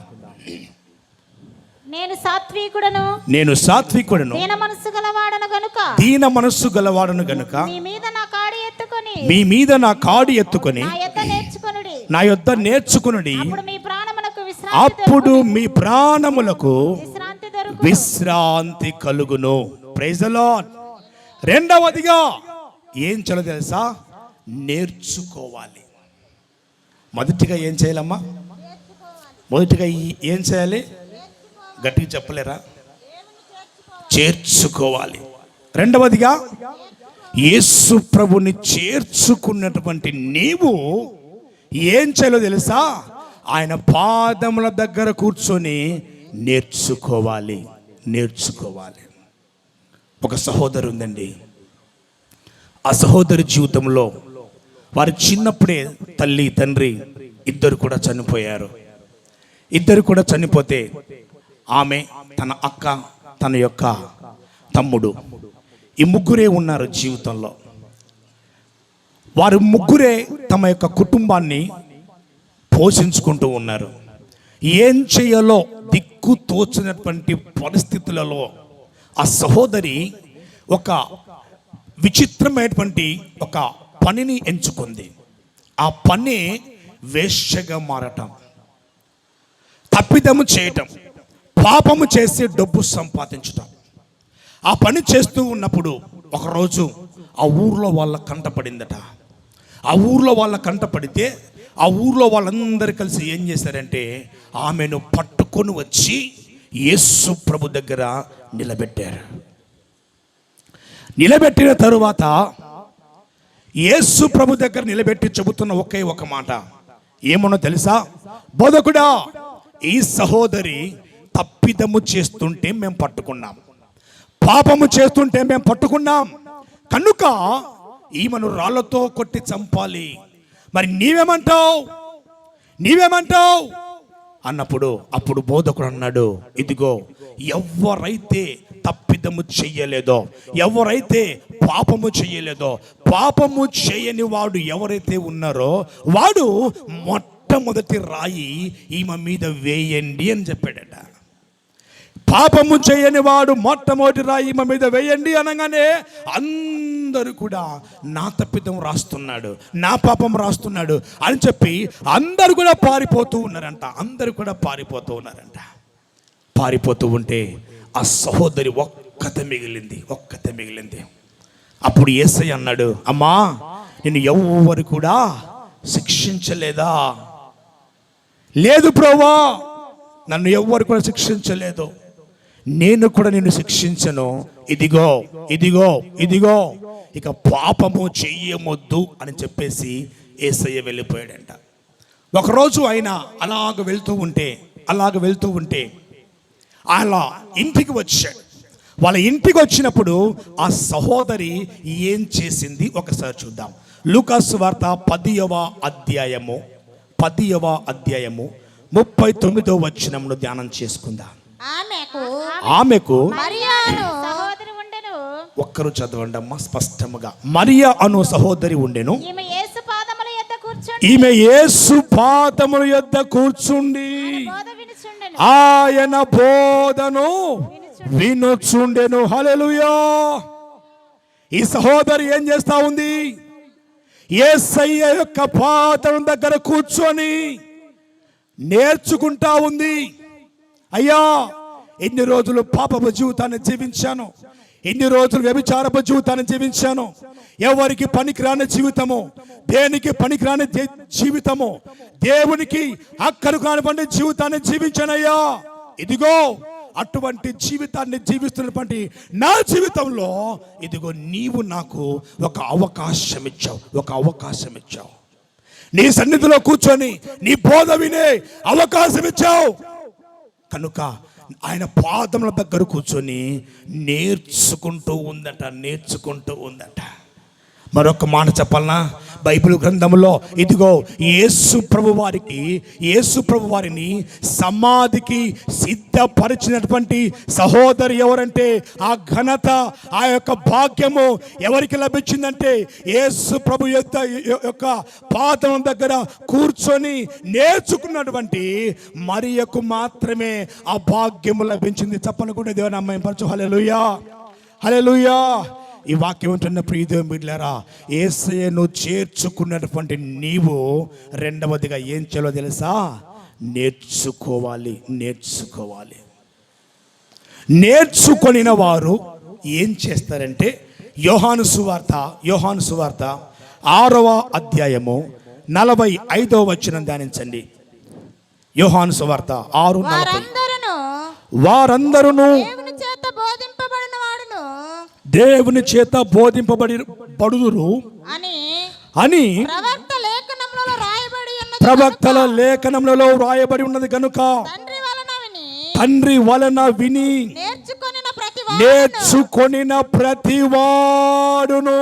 నేను సాత్వికుడను దీన మనస్సు గలవాడను గనుక మీ మీద నా కాడి ఎత్తుకొని నా యొద్ద నేర్చుకునుడి, అప్పుడు మీ ప్రాణమునకు అప్పుడు మీ ప్రాణములకు విశ్రాంతి దొరుకు. విశ్రాంతి కలుగును. Praise the Lord. రెండవదిగా ఏం చేయాలో తెలుసా? నేర్చుకోవాలి. మొదటిగా ఏం చేయాలమ్మా? మొదటిగా ఏం చేయాలి? గట్టిగా చెప్పలేరా? చేర్చుకోవాలి. రెండవదిగా యేసు ప్రభుని చేర్చుకున్నటువంటి నీవు ఏం చేయాలో తెలుసా? ఆయన పాదముల దగ్గర కూర్చొని నేర్చుకోవాలి. ఒక సహోదరు ఉందండి. ఆ సహోదరి జీవితంలో వారి చిన్నప్పుడే తల్లి తండ్రి ఇద్దరు కూడా చనిపోయారు. ఇద్దరు కూడా చనిపోతే ఆమె, తన అక్క, తన యొక్క తమ్ముడు, ఈ ముగ్గురే ఉన్నారు జీవితంలో. వారు ముగ్గురే తమ యొక్క కుటుంబాన్ని పోషించుకుంటూ ఉన్నారు. ఏం చేయాలో దిక్కు తోచినటువంటి పరిస్థితులలో ఆ సహోదరి ఒక విచిత్రమైనటువంటి ఒక పనిని ఎంచుకుంది. ఆ పని వేశ్యగా మారటం, తప్పిదము చేయటం, పాపము చేసి డబ్బు సంపాదించటం. ఆ పని చేస్తూ ఉన్నప్పుడు ఒకరోజు ఆ ఊర్లో వాళ్ళ కంటపడిందట. ఆ ఊర్లో వాళ్ళ కంటపడితే ఆ ఊర్లో వాళ్ళందరూ కలిసి ఏం చేశారంటే ఆమెను పట్టుకొని వచ్చి యేసు ప్రభు దగ్గర నిలబెట్టారు. నిలబెట్టిన తరువాత యేసు ప్రభు దగ్గర నిలబెట్టి చెబుతున్న ఒకే ఒక మాట ఏమన్నా తెలుసా? బోధకుడా, ఈ సహోదరి తప్పిదము చేస్తుంటే మేము పట్టుకున్నాం, పాపము చేస్తుంటే మేము పట్టుకున్నాం, కనుక ఈమెను రాళ్లతో కొట్టి చంపాలి. మరి నీవేమంటావు అన్నప్పుడు అప్పుడు బోధకుడు అన్నాడు, ఇదిగో, ఎవరైతే తప్పిదము చెయ్యలేదో, ఎవరైతే పాపము చెయ్యలేదో, పాపము చేయని వాడు ఎవరైతే ఉన్నారో వాడు మొట్టమొదటి రాయి ఈమె మీద వేయండి అని చెప్పాడట. పాపము చేయని వాడు మొట్టమొదటి రాయి ఈమె మీద వేయండి అనగానే అందరూ కూడా నా తప్పిదం రాస్తున్నాడు, నా పాపం రాస్తున్నాడు అని చెప్పి అందరూ కూడా పారిపోతూ ఉన్నారంట. పారిపోతూ ఉంటే ఆ సహోదరి ఒక్కతే మిగిలింది. అప్పుడు యేసయ్య అన్నాడు, అమ్మా, నిన్ను ఎవ్వరు కూడా శిక్షించలేదా? లేదు ప్రభువా, నన్ను ఎవ్వరు కూడా శిక్షించలేదు, నేను కూడా నిన్ను శిక్షించను. ఇదిగో ఇక పాపము చెయ్యమొద్దు అని చెప్పేసి యేసయ్య వెళ్ళిపోయాడంట. ఒకరోజు ఆయన అలాగ వెళ్తూ ఉంటే అలా ఇంటికి వచ్చాడు. వాళ్ళ ఇంటికి వచ్చినప్పుడు ఆ సహోదరి ఏం చేసింది ఒకసారి చూద్దాం. లూకాసు వార్త 10వ అధ్యాయము 39వ వచనమును ధ్యానం చేసుకుందాం. ఆమెకు సహోదరి ఉండెను. ఒక్కరు చదవండి అమ్మా స్పష్టముగా. మరియా అను సహోదరి ఉండెను. ఈమె యేసు పాదముల యొద్ద కూర్చుండి ఆయన బోధను వినుచుండెను. హల్లెలూయా. ఈ సహోదరి ఏం చేస్తా ఉంది? యేసయ్య యొక్క పాదం దగ్గర కూర్చొని నేర్చుకుంటా ఉంది. అయ్యా, ఎన్ని రోజులు పాపపు జీవితాన్ని జీవించాను, ఎన్ని రోజులు వ్యభిచారపు జీవితాన్ని జీవించాను, ఎవరికి పనికిరాని జీవితము, దేనికి పనికిరాని జీవితము, దేవునికి అక్కరు కానివ్వండి జీవితాన్ని జీవించానయ్యా. ఇదిగో అటువంటి జీవితాన్ని జీవిస్తున్నటువంటి నా జీవితంలో ఇదిగో నీవు నాకు ఒక అవకాశం ఇచ్చావు. నీ సన్నిధిలో కూర్చొని నీ బోధ వినే అవకాశం ఇచ్చావు. కనుక ఆయన పాదముల దగ్గర కూర్చొని నేర్చుకుంటూ ఉందట. మరొక మాట చెప్పాలనా? బైబిల్ గ్రంథంలో ఇదిగో యేసు ప్రభు వారిని సమాధికి సిద్ధపరిచినటువంటి సహోదరి ఎవరంటే, ఆ ఘనత, ఆ యొక్క భాగ్యము ఎవరికి లభించిందంటే యేసు ప్రభు యొక్క పాదం దగ్గర కూర్చొని నేర్చుకున్నటువంటి మరియకు మాత్రమే ఆ భాగ్యము లభించింది. చెప్పనుకుంటే దేవుని అమ్మాయి పరచు. హల్లెలూయా. ఈ వాక్యం ఉంటున్న ప్రియదేవుని బిడ్డలారా, యేసయ్యను చేర్చుకున్నటువంటి నీవు రెండవదిగా ఏం చేయాలో తెలుసా? నేర్చుకోవాలి. నేర్చుకొనిన వారు ఏం చేస్తారంటే, యోహాను సువార్త 6వ అధ్యాయము 45వ వచనం ధ్యానించండి. యోహాను సువార్త 6:40. వారందరూ దేవుని చేత బోధింపబడుదురు అని ప్రవక్తల లేఖనములలో రాయబడి ఉన్నది కనుక తండ్రి వలన విని నేర్చుకొనిన ప్రతివాడును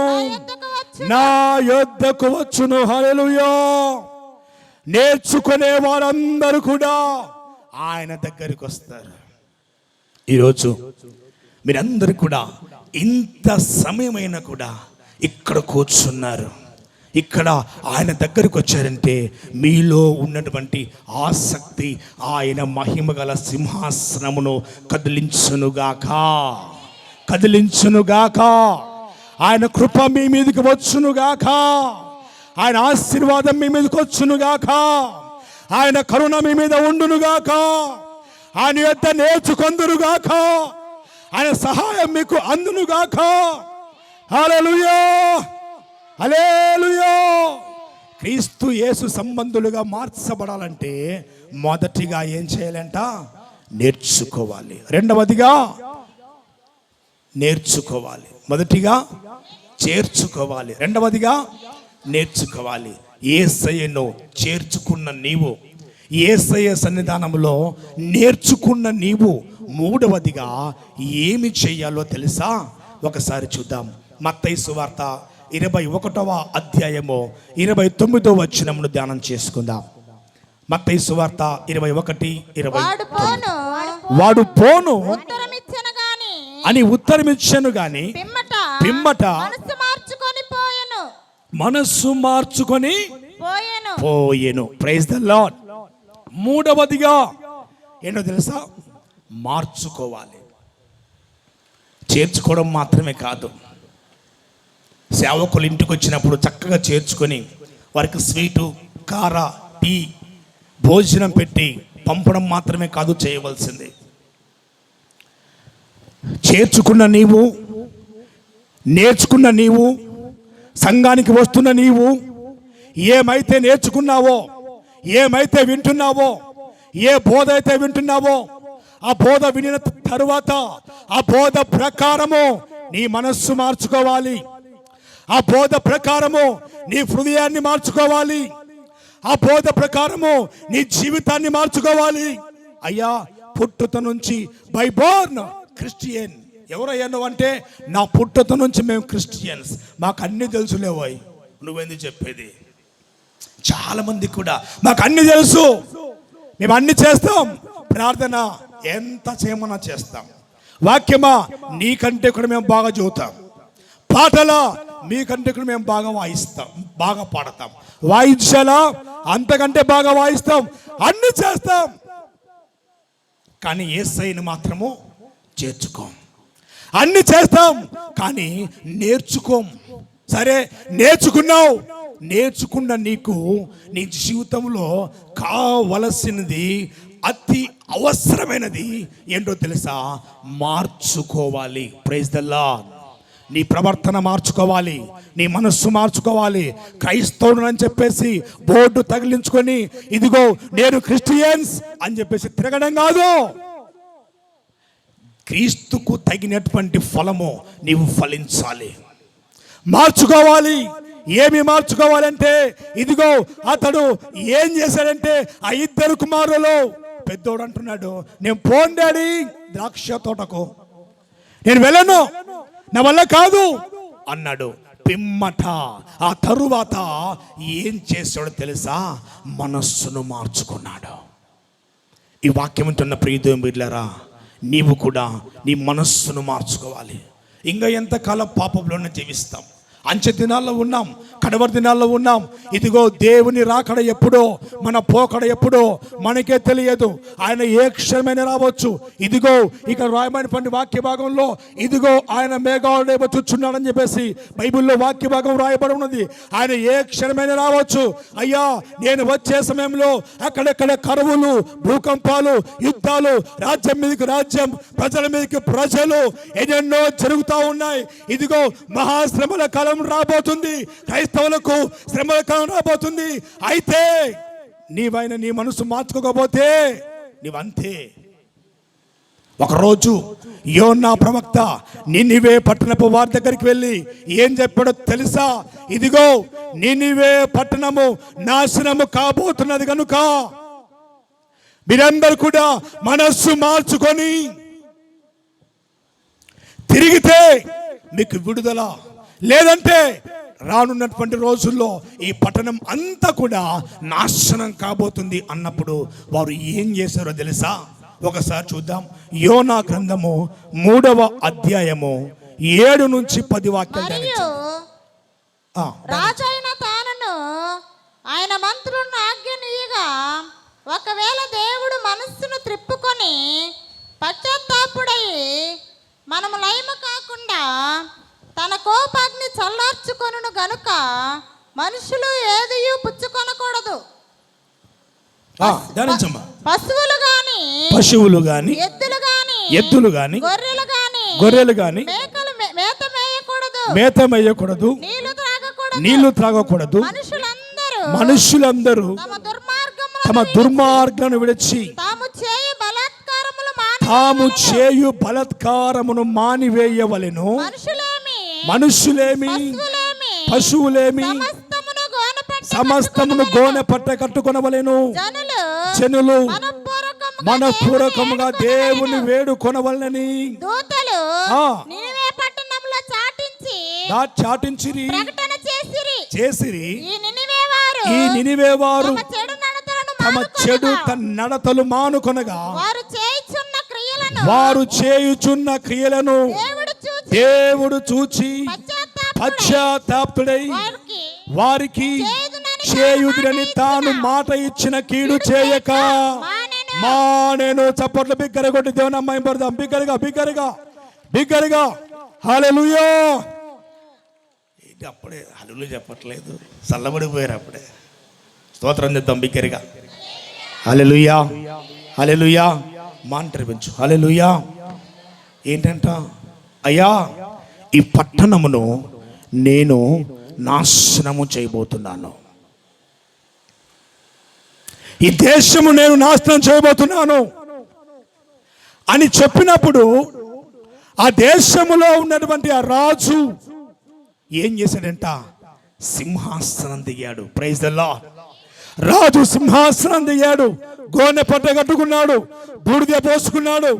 నా యొద్దకు వచ్చును. హల్లెలూయా. నేర్చుకునే వారందరూ కూడా ఆయన దగ్గరికి వస్తారు. ఈరోజు మీరందరూ కూడా ఇంత సమయమైనా కూడా ఇక్కడ కూర్చున్నారు. ఇక్కడ ఆయన దగ్గరికి వచ్చారంటే మీలో ఉన్నటువంటి ఆసక్తి ఆయన మహిమ గల సింహాసనమును కదిలించునుగాక. ఆయన కృప మీ మీదకి వచ్చునుగాక. ఆయన ఆశీర్వాదం మీ మీదకి వచ్చునుగాక. ఆయన కరుణ మీ మీద ఉండునుగాక. ఆయన యొద్ద నేర్చుకొందురుగాక. ఆయన సహాయం మీకు అందునుగాక. హల్లెలూయా, హల్లెలూయా. క్రీస్తు యేసు సంబంధులుగా మార్చబడాలంటే మొదటిగా ఏం చేయాలంట? నేర్చుకోవాలి. రెండవదిగా నేర్చుకోవాలి. మొదటిగా చేర్చుకోవాలి, రెండవదిగా నేర్చుకోవాలి. యేసయ్యను చేర్చుకున్న నీవు, యేసయ్య సన్నిధానంలో నేర్చుకున్న నీవు మూడవదిగా ఏమి చేయాలో తెలుసా? ఒకసారి చూద్దాం. మత్తయి సువార్త 21వ అధ్యాయము 29వ వచనమును ధ్యానం చేసుకుందాం. మత్తయి సువార్త 21:20. వాడు పోను అని ఉత్తరమిచ్చను గాని పిమ్మట మనస్సు మార్చుకొని పోయెను. Praise the lord. మూడవదిగా ఏంటో తెలుసా? మార్చుకోవాలి. చేర్చుకోవడం మాత్రమే కాదు, సేవకులు ఇంటికి వచ్చినప్పుడు చక్కగా చేర్చుకొని వారికి స్వీటు, కార, టీ, భోజనం పెట్టి పంపడం మాత్రమే కాదు చేయవలసింది. చేర్చుకున్న నీవు, నేర్చుకున్న నీవు, సంఘానికి వస్తున్న నీవు ఏమైతే నేర్చుకున్నావో, ఏమైతే వింటున్నావో, ఏ బోధ అయితే వింటున్నావో, ఆ బోధ వినిన తరువాత ఆ బోధ ప్రకారము నీ మనస్సు మార్చుకోవాలి. ఆ బోధ ప్రకారము నీ హృదయాన్ని మార్చుకోవాలి. ఆ బోధ ప్రకారము నీ జీవితాన్ని మార్చుకోవాలి. అయ్యా, పుట్టుత నుంచి బై బోర్న్ క్రిస్టియన్. ఎవరయ్యాను అంటే, నా పుట్టుత నుంచి మేము క్రిస్టియన్స్, మాకు అన్ని తెలుసులేవాయి. నువ్వెందుకు చెప్పేది? చాలా మంది కూడా మాకు అన్ని తెలుసు, మేము అన్ని చేస్తాం. ప్రార్థన ఎంత చేయమన్నా చేస్తాం. వాక్యమా నీకంటే కూడా మేము బాగా చదువుతాం. పాటలా మీకంటే కూడా మేము బాగా వాయిస్తాం, బాగా పాడతాం. వాయిద్యాలా అంతకంటే బాగా వాయిస్తాం, అన్ని చేస్తాం. కానీ యేసయ్యను మాత్రము చేర్చుకోం. అన్ని చేస్తాం కానీ నేర్చుకోం. సరే, నేర్చుకున్నావు. నేర్చుకున్న నీకు నీ జీవితంలో కావలసినది, అతి అవసరమైనది ఏంటో తెలుసా? మార్చుకోవాలి. Praise the Lord. నీ ప్రవర్తన మార్చుకోవాలి, నీ మనస్సు మార్చుకోవాలి. క్రైస్తవుడు అని చెప్పేసి బోర్డు తగిలించుకొని ఇదిగో నేను క్రిస్టియన్స్ అని చెప్పేసి తిరగడం కాదు. క్రీస్తుకు తగినటువంటి ఫలము నీవు ఫలించాలి, మార్చుకోవాలి. ఏమి మార్చుకోవాలంటే, ఇదిగో అతడు ఏం చేశాడంటే, ఆ ఇద్దరు కుమారులు పెద్దోడు అంటున్నాడు, నేను పోను డాడీ ద్రాక్ష తోటకు, నేను వెళ్ళను, నా వల్ల కాదు అన్నాడు. పిమ్మట ఆ తరువాత ఏం చేశాడో తెలుసా? మనస్సును మార్చుకున్నాడు. ఈ వాక్యం ఉంటున్న ప్రియదేవుని బిడ్డలారా, నీవు కూడా నీ మనస్సును మార్చుకోవాలి. ఇంకా ఎంతకాలం పాపంలోనే జీవిస్తాం? అంచె దినాల్లో ఉన్నాం, కడవరి దినాల్లో ఉన్నాం. ఇదిగో దేవుని రాకడ ఎప్పుడో, మన పోకడ ఎప్పుడో మనకే తెలియదు. ఆయన ఏ క్షణమైనా రావచ్చు. ఇదిగో ఇక్కడ రాయబడినటువంటి వాక్య భాగంలో ఇదిగో ఆయన మేఘాలు వచ్చుచున్నాడని చెప్పేసి బైబిల్లో వాక్య భాగం రాయబడి ఉన్నది. ఆయన ఏ క్షణమైనా రావచ్చు. అయ్యా, నేను వచ్చే సమయంలో అక్కడెక్కడ కరువులు, భూకంపాలు, యుద్ధాలు, రాజ్యం మీదకి రాజ్యం, ప్రజల మీదకి ప్రజలు ఎన్నెన్నో జరుగుతూ ఉన్నాయి. ఇదిగో మహాశ్రమల కాలం రాబోతుంది. క్రైస్తవులకు శ్రమల కాలం రాబోతుంది. అయితే నీవైనా నీ మనసు మార్చుకోకపోతే నీవంతే. ఒకరోజు యోనా ప్రవక్త నినివే పట్టణపు వారి దగ్గరికి వెళ్ళి ఏం చెప్పాడో తెలుసా? ఇదిగో నినివే పట్టణము నాశనము కాబోతున్నది కనుక మీరందరూ కూడా మనస్సు మార్చుకొని తిరిగితే మీకు విడుదల, లేదంటే రానున్నటువంటి రోజుల్లో ఈ పట్టణం అంతా కూడా నాశనం కాబోతుంది అన్నప్పుడు వారు ఏం చేశారో తెలుసా? ఒకసారి చూద్దాం. యోనా గ్రంథము 3వ అధ్యాయము 7 నుంచి 10 వాక్యాలు. రాజైన తానును ఆయన మంత్రులను ఆజ్ఞనీయగా ఒకవేళ దేవుడు మనస్సును త్రిప్పుకొని పశ్చాత్తాపుడై మనము లయము కాకుండా తన కోపాగ్ని చల్లార్చుకొనును గనుక మనుషులు ఏదియు పుచ్చుకొనకూడదు. పశువులు గాని, ఎద్దులు గాని, గొర్రెలు గాని మేత మేయకూడదు, నీళ్లు త్రాగకూడదు. మనుషులందరూ తమ దుర్మార్గమును విడిచి తాము చేయు బలాత్కారమును మానివేయవలెను. మనుషులేమి పశువులేమి సమస్తమును గోనె పట్ట కట్టుకొనవలెను. జనులు మనపూర్వకముగా దేవుని వేడుకొనవలెనని చాటించిరి చేసిరి. ఈ నినివే వారు తమ చెడు నడతలు మానుకొనగా వారు చేయుచున్న క్రియలను దేవుడు చూచి పశ్చాత్తాపుడై వారికి చేయుదురని తాను మాట ఇచ్చిన కీడు చేయక మానేను. చప్పట్లు బిగ్గర కొట్టి దేవుని అమ్మాయి పడదాం. బిగ్గరగా హల్లెలూయా. అప్పుడే హల్లెలూయా చెప్పట్లేదు, చల్లబడిపోయారు. అప్పుడే స్తోత్రం చేద్దాం బిగ్గరగా. హల్లెలూయా హల్లెలూయా. మాంటరి పెంచు. హల్లెలూయా. ఏంటంట? అయ్యా, ఈ పట్టణమును నేను నాశనము చేయబోతున్నాను, ఈ దేశము నేను నాశనం చేయబోతున్నాను అని చెప్పినప్పుడు ఆ దేశములో ఉన్నటువంటి ఆ రాజు ఏం చేశాడంట? సింహాసనం దిగాడు. Praise the lord. రాజు సింహాసనం దిగాడు, గోనె పట్ట కట్టుకున్నాడు, బూడిద పోసుకున్నాడు.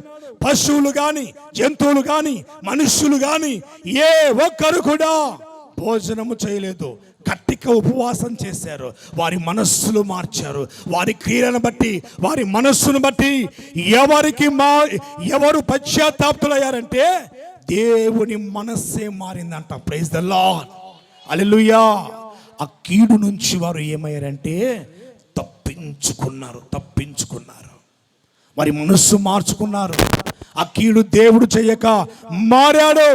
పశువులు గాని, జంతువులు గాని, మనుష్యులు గాని ఏ ఒక్కరు కూడా భోజనము చేయలేదు. గట్టిగా ఉపవాసం చేశారు. వారి మనస్సులు మార్చారు. వారి క్రియలను బట్టి, వారి మనస్సును బట్టి ఎవరు పశ్చాత్తాపులయ్యారంటే దేవుని మనస్సే మారిందంట. Praise the lord. హల్లెలూయా. ఆ కీడు నుంచి వారు ఏమయ్యారంటే తప్పించుకున్నారు. వారి మనస్సు మార్చుకున్నారు. ఆ కీడు దేవుడు చేయక మారాడు,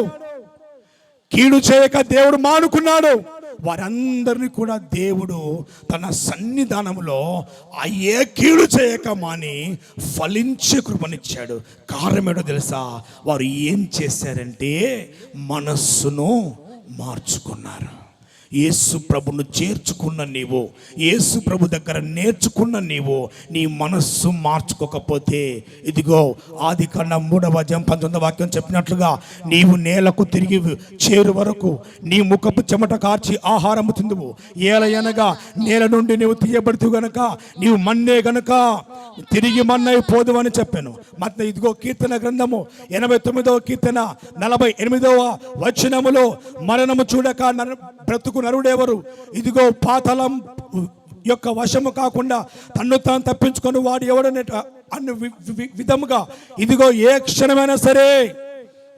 కీడు చేయక దేవుడు మానుకున్నాడు. వారందరినీ కూడా దేవుడు తన సన్నిధానంలో ఏ కీడు చేయక మాని ఫలించే కృపనిచ్చాడు. కారణం ఏంటో తెలుసా? వారు ఏం చేశారంటే మనస్సును మార్చుకున్నారు. యేసు ప్రభును చేర్చుకున్న నీవు, యేసు ప్రభు దగ్గర నేర్చుకున్న నీవు నీ మనస్సు మార్చుకోకపోతే, ఇదిగో ఆదికాండం 3వ అధ్యాయం 19వ వాక్యం చెప్పినట్లుగా నీవు నేలకు తిరిగి చేరు వరకు నీ ముఖపు చెమట కార్చి ఆహారము తిందువు. ఏలయనగా నేల నుండి నీవు తీయబడుతూ గనక నీవు మన్నే గనక తిరిగి మన్నైపోదు అని చెప్పాను. ಮತ್ತೆ ఇదిగో కీర్తన గ్రంథము 89వ కీర్తన 48వ వచనములో మరణము చూడక బ్రతుకు నరుడెవరు? ఇదిగో పాతాళం యొక్క వశము కాకుండా తన్ను తాను తప్పించుకొని వాడు ఎవడనే అన్ని విధముగా ఇదిగో ఏ క్షణమైనా సరే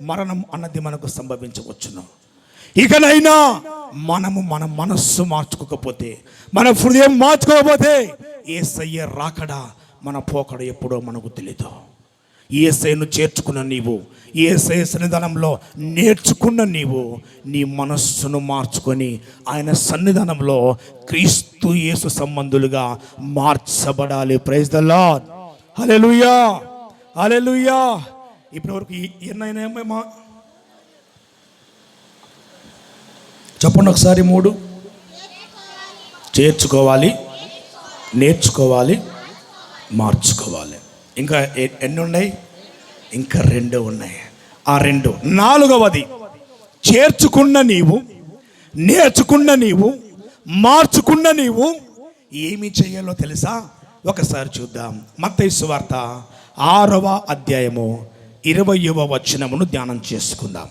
మరణం అన్నది మనకు సంభవించవచ్చును. ఇకనైనా మనము మన మనస్సు మార్చుకోకపోతే, మన హృదయం మార్చుకోకపోతే యేసయ్య రాకడా మన పోకడ ఎప్పుడో మనకు తెలీదు. యేసయ్యను చేర్చుకున్న నీవు, యేసయ్య సన్నిధానంలో నేర్చుకున్న నీవు నీ మనస్సును మార్చుకొని ఆయన సన్నిధానంలో క్రీస్తు యేసు సంబంధులుగా మార్చబడాలి. Praise the lord. హల్లెలూయా, హల్లెలూయా. ఇప్పటివరకు ఎన్నైనా చెప్పండి ఒకసారి. 3 చేర్చుకోవాలి, నేర్చుకోవాలి, మార్చుకోవాలి. ఇంకా ఎన్ని ఉన్నాయి? ఇంకా 2 ఉన్నాయి. ఆ 2. 4వది చేర్చుకున్న నీవు, నేర్చుకున్న నీవు, మార్చుకున్న నీవు ఏమి చేయాలో తెలుసా? ఒకసారి చూద్దాం. మత్తయి సువార్త 6వ అధ్యాయము 20వ వచనమును ధ్యానం చేసుకుందాం.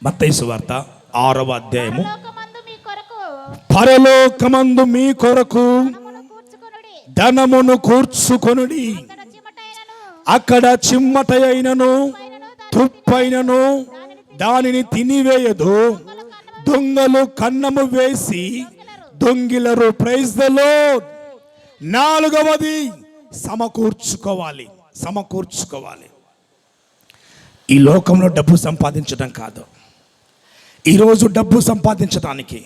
మత్తయి సువార్త 6వ అధ్యాయము. పరలోకమందు మీ కొరకు ధనమును కూర్చుకొనుడి, అక్కడ చిమ్మటైనను తుప్పైనను దానిని తినివేయదు, దొంగలు కన్నము వేసి దొంగిలరు. Praise the lord. 4వది సమకూర్చుకోవాలి, సమకూర్చుకోవాలి. ఈ లోకంలో డబ్బు సంపాదించడం కాదు. ఈరోజు డబ్బు సంపాదించడానికి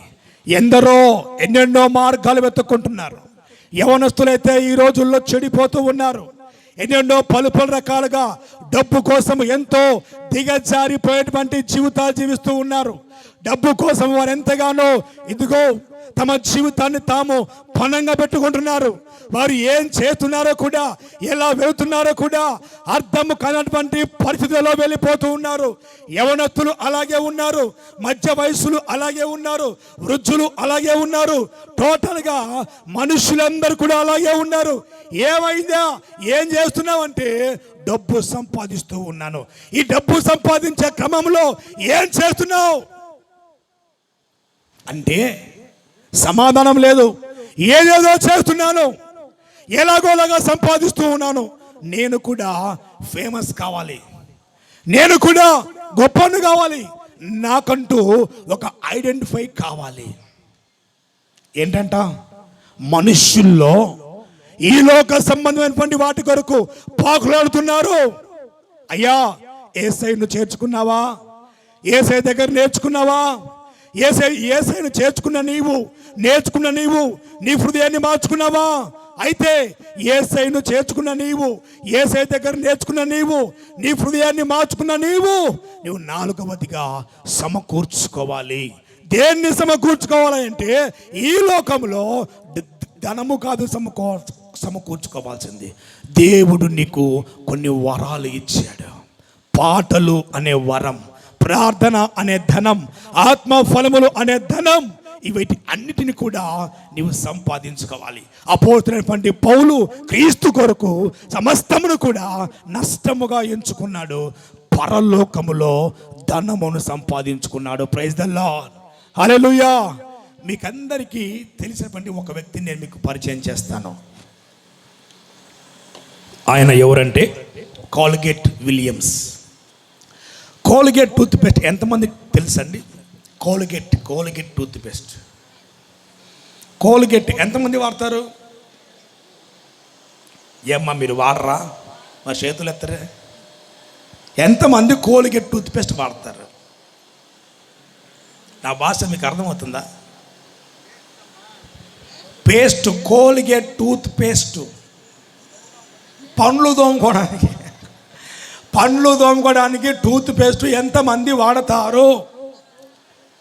ఎందరో ఎన్నెన్నో మార్గాలు వెతుక్కుంటున్నారు. యవనస్తులైతే ఈ రోజుల్లో చెడిపోతూ ఉన్నారు. ఎన్నెన్నో పలు రకాలుగా డబ్బు కోసం ఎంతో దిగజారిపోయేటువంటి జీవితాలు జీవిస్తూ ఉన్నారు. డబ్బు కోసం వారు ఎంతగానో ఇదిగో తమ జీవితాన్ని తాము పణంగా పెట్టుకుంటున్నారు. వారు ఏం చేస్తున్నారో కూడా, ఎలా వెళుతున్నారో కూడా అర్థం కానటువంటి పరిస్థితుల్లో వెళ్ళిపోతూ ఉన్నారు. యవనస్తులు అలాగే ఉన్నారు, మధ్య వయస్సులు అలాగే ఉన్నారు, వృద్ధులు అలాగే ఉన్నారు. టోటల్గా మనుషులందరూ కూడా అలాగే ఉన్నారు. ఏమైందా? ఏం చేస్తున్నావంటే డబ్బు సంపాదిస్తూ ఉన్నాను. ఈ డబ్బు సంపాదించే క్రమంలో ఏం చేస్తున్నావు అంటే సమాధానం లేదు. ఏదేదో చేస్తున్నాను, ఎలాగోలాగా సంపాదిస్తూ ఉన్నాను. నేను కూడా ఫేమస్ కావాలి, నేను కూడా గొప్పను కావాలి, నాకంటూ ఒక ఐడెంటిఫై కావాలి. ఏంటంట? మనుష్యుల్లో ఈ లోక సంబంధమైనటువంటి వాటి కొరకు పాకులాడుతున్నారు. అయ్యా, యేసయ్యను చేర్చుకున్నావా? యేసయ్య దగ్గర నేర్చుకున్నావా? యేసయ్యను చేర్చుకున్న నీవు, నేర్చుకున్న నీవు నీ హృదయాన్ని మార్చుకున్నావా? అయితే యేసయ్యను చేర్చుకున్న నీవు, యేసయ్య దగ్గర నేర్చుకున్న నీవు, నీ హృదయాన్ని మార్చుకున్న నీవు 4వదిగా సమకూర్చుకోవాలి. దేన్ని సమకూర్చుకోవాలంటే ఈ లోకంలో ధనము కాదు సమకూర్చుకోవాల్సింది. దేవుడు నీకు కొన్ని వరాలు ఇచ్చాడు. పాటలు అనే వరం, ప్రార్థన అనే ధనం, ఆత్మ ఫలములు అనే ధనం, వీటి అన్నిటిని కూడా నీవు సంపాదించుకోవాలి. అపోస్తులైనటువంటి పౌలు క్రీస్తు కొరకు సమస్తమును కూడా నష్టముగా ఎంచుకున్నాడు, పరలోకములో ధనమును సంపాదించుకున్నాడు. Praise the lord. హల్లెలూయా. మీకందరికీ తెలిసినటువంటి ఒక వ్యక్తిని నేను మీకు పరిచయం చేస్తాను. ఆయన ఎవరంటే Colgate Williams. Colgate toothpaste ఎంతమందికి తెలుసండి? Colgate tooth paste. కోల్గేట్ ఎంతమంది వాడతారు? ఏమ్మా మీరు వాడరా? మా చేతులు ఎత్తరే. ఎంతమంది కోల్గేట్ టూత్ పేస్ట్ వాడతారు? నా భాష మీకు అర్థమవుతుందా? పేస్ట్, కోల్గేట్ టూత్ పేస్ట్ పండ్లు తోముకోవడానికి టూత్ పేస్ట్ ఎంతమంది వాడతారు?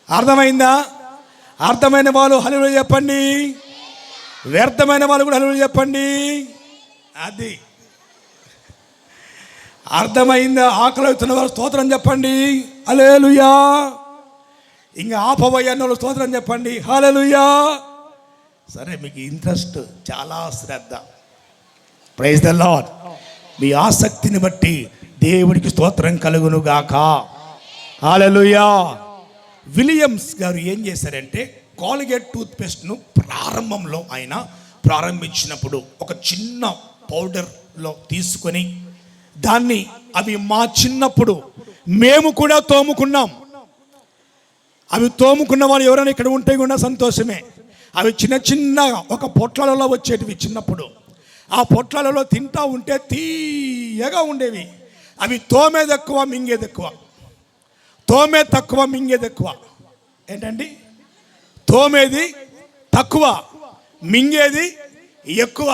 అర్థమైందా? అర్థమైన వాళ్ళు హల్లెలూయా చెప్పండి, వ్యర్థమైన వాళ్ళు కూడా హల్లెలూయా చెప్పండి. అది అర్థమైందా? ఆకలి అవుతున్న వాళ్ళు స్తోత్రం చెప్పండి, హల్లెలూయా. ఇంకా ఆపబోయే వాళ్ళు స్తోత్రం చెప్పండి, హల్లెలూయా. సరే, మీకు ఇంట్రెస్ట్, చాలా శ్రద్ధ. Praise the lord. మీ ఆసక్తిని బట్టి దేవుడికి స్తోత్రం కలుగును గాక. హల్లెలూయా. విలియమ్స్ గారు ఏం చేశారంటే కోల్గేట్ టూత్ పేస్ట్ను ప్రారంభంలో ఆయన ప్రారంభించినప్పుడు ఒక చిన్న పౌడర్లో తీసుకొని దాన్ని, అవి మా చిన్నప్పుడు మేము కూడా తోముకున్నాం. అవి తోముకున్న వాళ్ళు ఎవరైనా ఇక్కడ ఉంటే కూడా సంతోషమే. అవి చిన్న చిన్నగా ఒక పొట్లాలలో వచ్చేటివి చిన్నప్పుడు. ఆ పొట్లాలలో తింటా ఉంటే తీయగా ఉండేవి. అవి తోమేది ఎక్కువ, మింగేది ఎక్కువ. తోమే తక్కువ, మింగేది ఎక్కువ. ఏంటండి? తోమేది తక్కువ, మింగేది ఎక్కువ.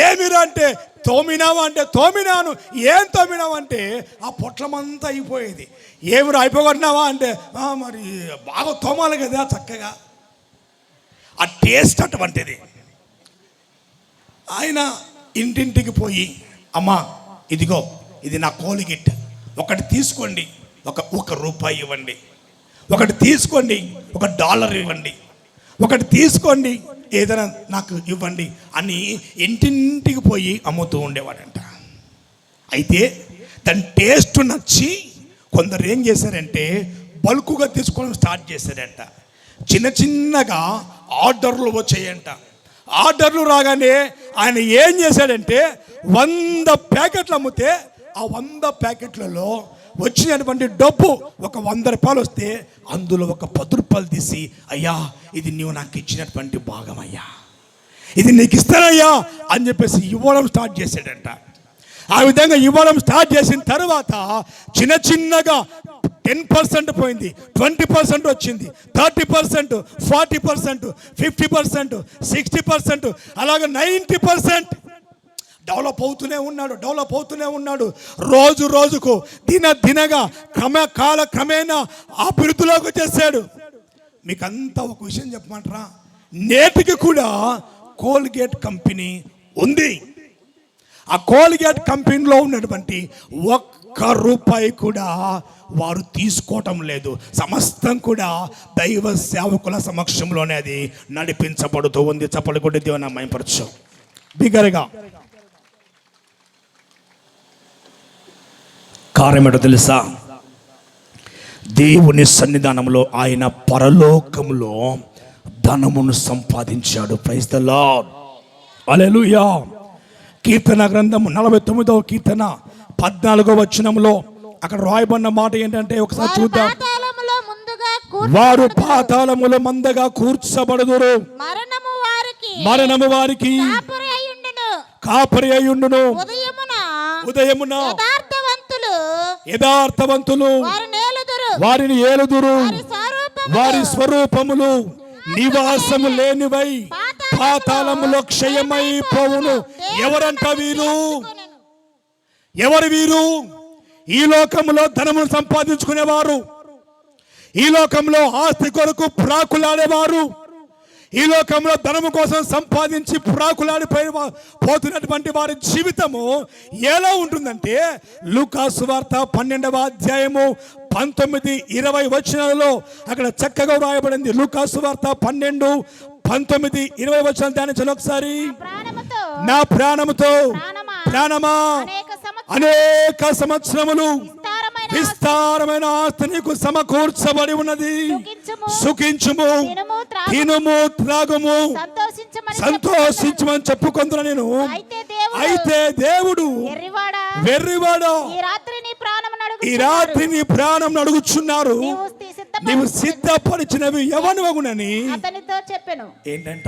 ఏమిరా అంటే తోమినావా అంటే తోమినాను. ఏం తోమినావు అంటే ఆ పొట్లమంతా అయిపోయేది. ఏమిరా అయిపోగొట్టినావా అంటే మరి బాగా తోమాలి కదా చక్కగా. ఆ టేస్ట్ అటువంటిది. ఆయన ఇంటింటికి పోయి, అమ్మా ఇదిగో ఇది నా కోలిగిట్, ఒకటి తీసుకోండి, ఒక రూపాయి ఇవ్వండి, ఒకటి తీసుకోండి, $1 ఇవ్వండి, ఒకటి తీసుకోండి, ఏదైనా నాకు ఇవ్వండి అని ఇంటింటికి పోయి అమ్ముతూ ఉండేవాడంట. అయితే దాని టేస్ట్ నచ్చి కొందరు ఏం చేశారంటే బల్కుగా తీసుకోవడం స్టార్ట్ చేశారంట. చిన్న చిన్నగా ఆర్డర్లు వచ్చాయంట. ఆర్డర్లు రాగానే ఆయన ఏం చేశాడంటే 100 ప్యాకెట్లు అమ్మితే ఆ 100 ప్యాకెట్లలో వచ్చినటువంటి డబ్బు ఒక $100 వస్తే అందులో ఒక $10 తీసి, అయ్యా ఇది నీవు నాకు ఇచ్చినటువంటి భాగం అయ్యా, ఇది నీకు ఇస్తానయ్యా అని చెప్పేసి ఇవ్వడం స్టార్ట్ చేశాడంట. ఆ విధంగా ఇవ్వడం స్టార్ట్ చేసిన తర్వాత చిన్న చిన్నగా 10% పోయింది, 20% వచ్చింది, 30%, 40%, 50%, 60%, అలాగే 90% డెవలప్ అవుతూనే ఉన్నాడు. రోజు రోజుకు దినగా కాలక్రమేణా అభివృద్ధిలోకి వచ్చేసాడు. మీకంతా ఒక విషయం చెప్పమంటారా? నేటికి కూడా కోల్గేట్ కంపెనీ ఉంది. ఆ కోల్గేట్ కంపెనీలో ఉన్నటువంటి $1 కూడా వారు తీసుకోవటం లేదు. సమస్తం కూడా దైవ సేవకుల సమక్షంలోనే అది నడిపించబడుతూ ఉంది. చప్పలు కొట్టి దేవుని మహిమపరచు బిగ్గరగా. కారణం ఏంటో తెలుసా? దేవుని సన్నిధానంలో ఆయన పరలోకంలో ధనమును సంపాదించాడు. ప్రైజ్ ద లార్డ్, హల్లెలూయా. కీర్తన గ్రంథం 49వ కీర్తన 14వ వచనంలో అక్కడ రాయబడిన మాట ఏంటంటే ఒకసారి చూద్దాం. వారు పాతాళములో మందగా కూర్చబడుదురు, మరణము వారికి కాపరి అయ్యుండును. ఉదయమున యథార్థవంతులు వారిని ఏలుదురు, వారి స్వరూపములు నివాసము లేనివై పాతాళములో క్షయమైపోవును. ఎవరంట వీరు? ఎవరు వీరు? ఈ లోకంలో ధనమును సంపాదించుకునేవారు, ఈ లోకంలో ఆస్తి కొరకు ప్రాకులాడేవారు, ఈ లోకంలో ధనము కోసం సంపాదించి పోతున్నటువంటి వారి జీవితము ఎలా ఉంటుందంటే లూకా సువార్త 12వ అధ్యాయము 19-20 వచనాలలో అక్కడ చక్కగా రాయబడింది. లూకా సువార్త 12:19-20 వచనాలు ధ్యానించండి ఒకసారి. నా ప్రాణముతో ప్రాణమా అనేక సంవత్సరములు విస్తారమైన ఆస్తి నీకు సమకూర్చబడి ఉన్నది. సుఖించుము, తినుము, త్రాగుము, సంతోషించమని చెప్పుకుంటున్నా నేను. అయితే దేవుడు వెర్రివాడు, ఈ రాత్రి నీ ప్రాణం అడుగుచున్నారు, నీవు సిద్ధపరిచినవి ఎవనివగునని చెప్పాను. ఏంటంట?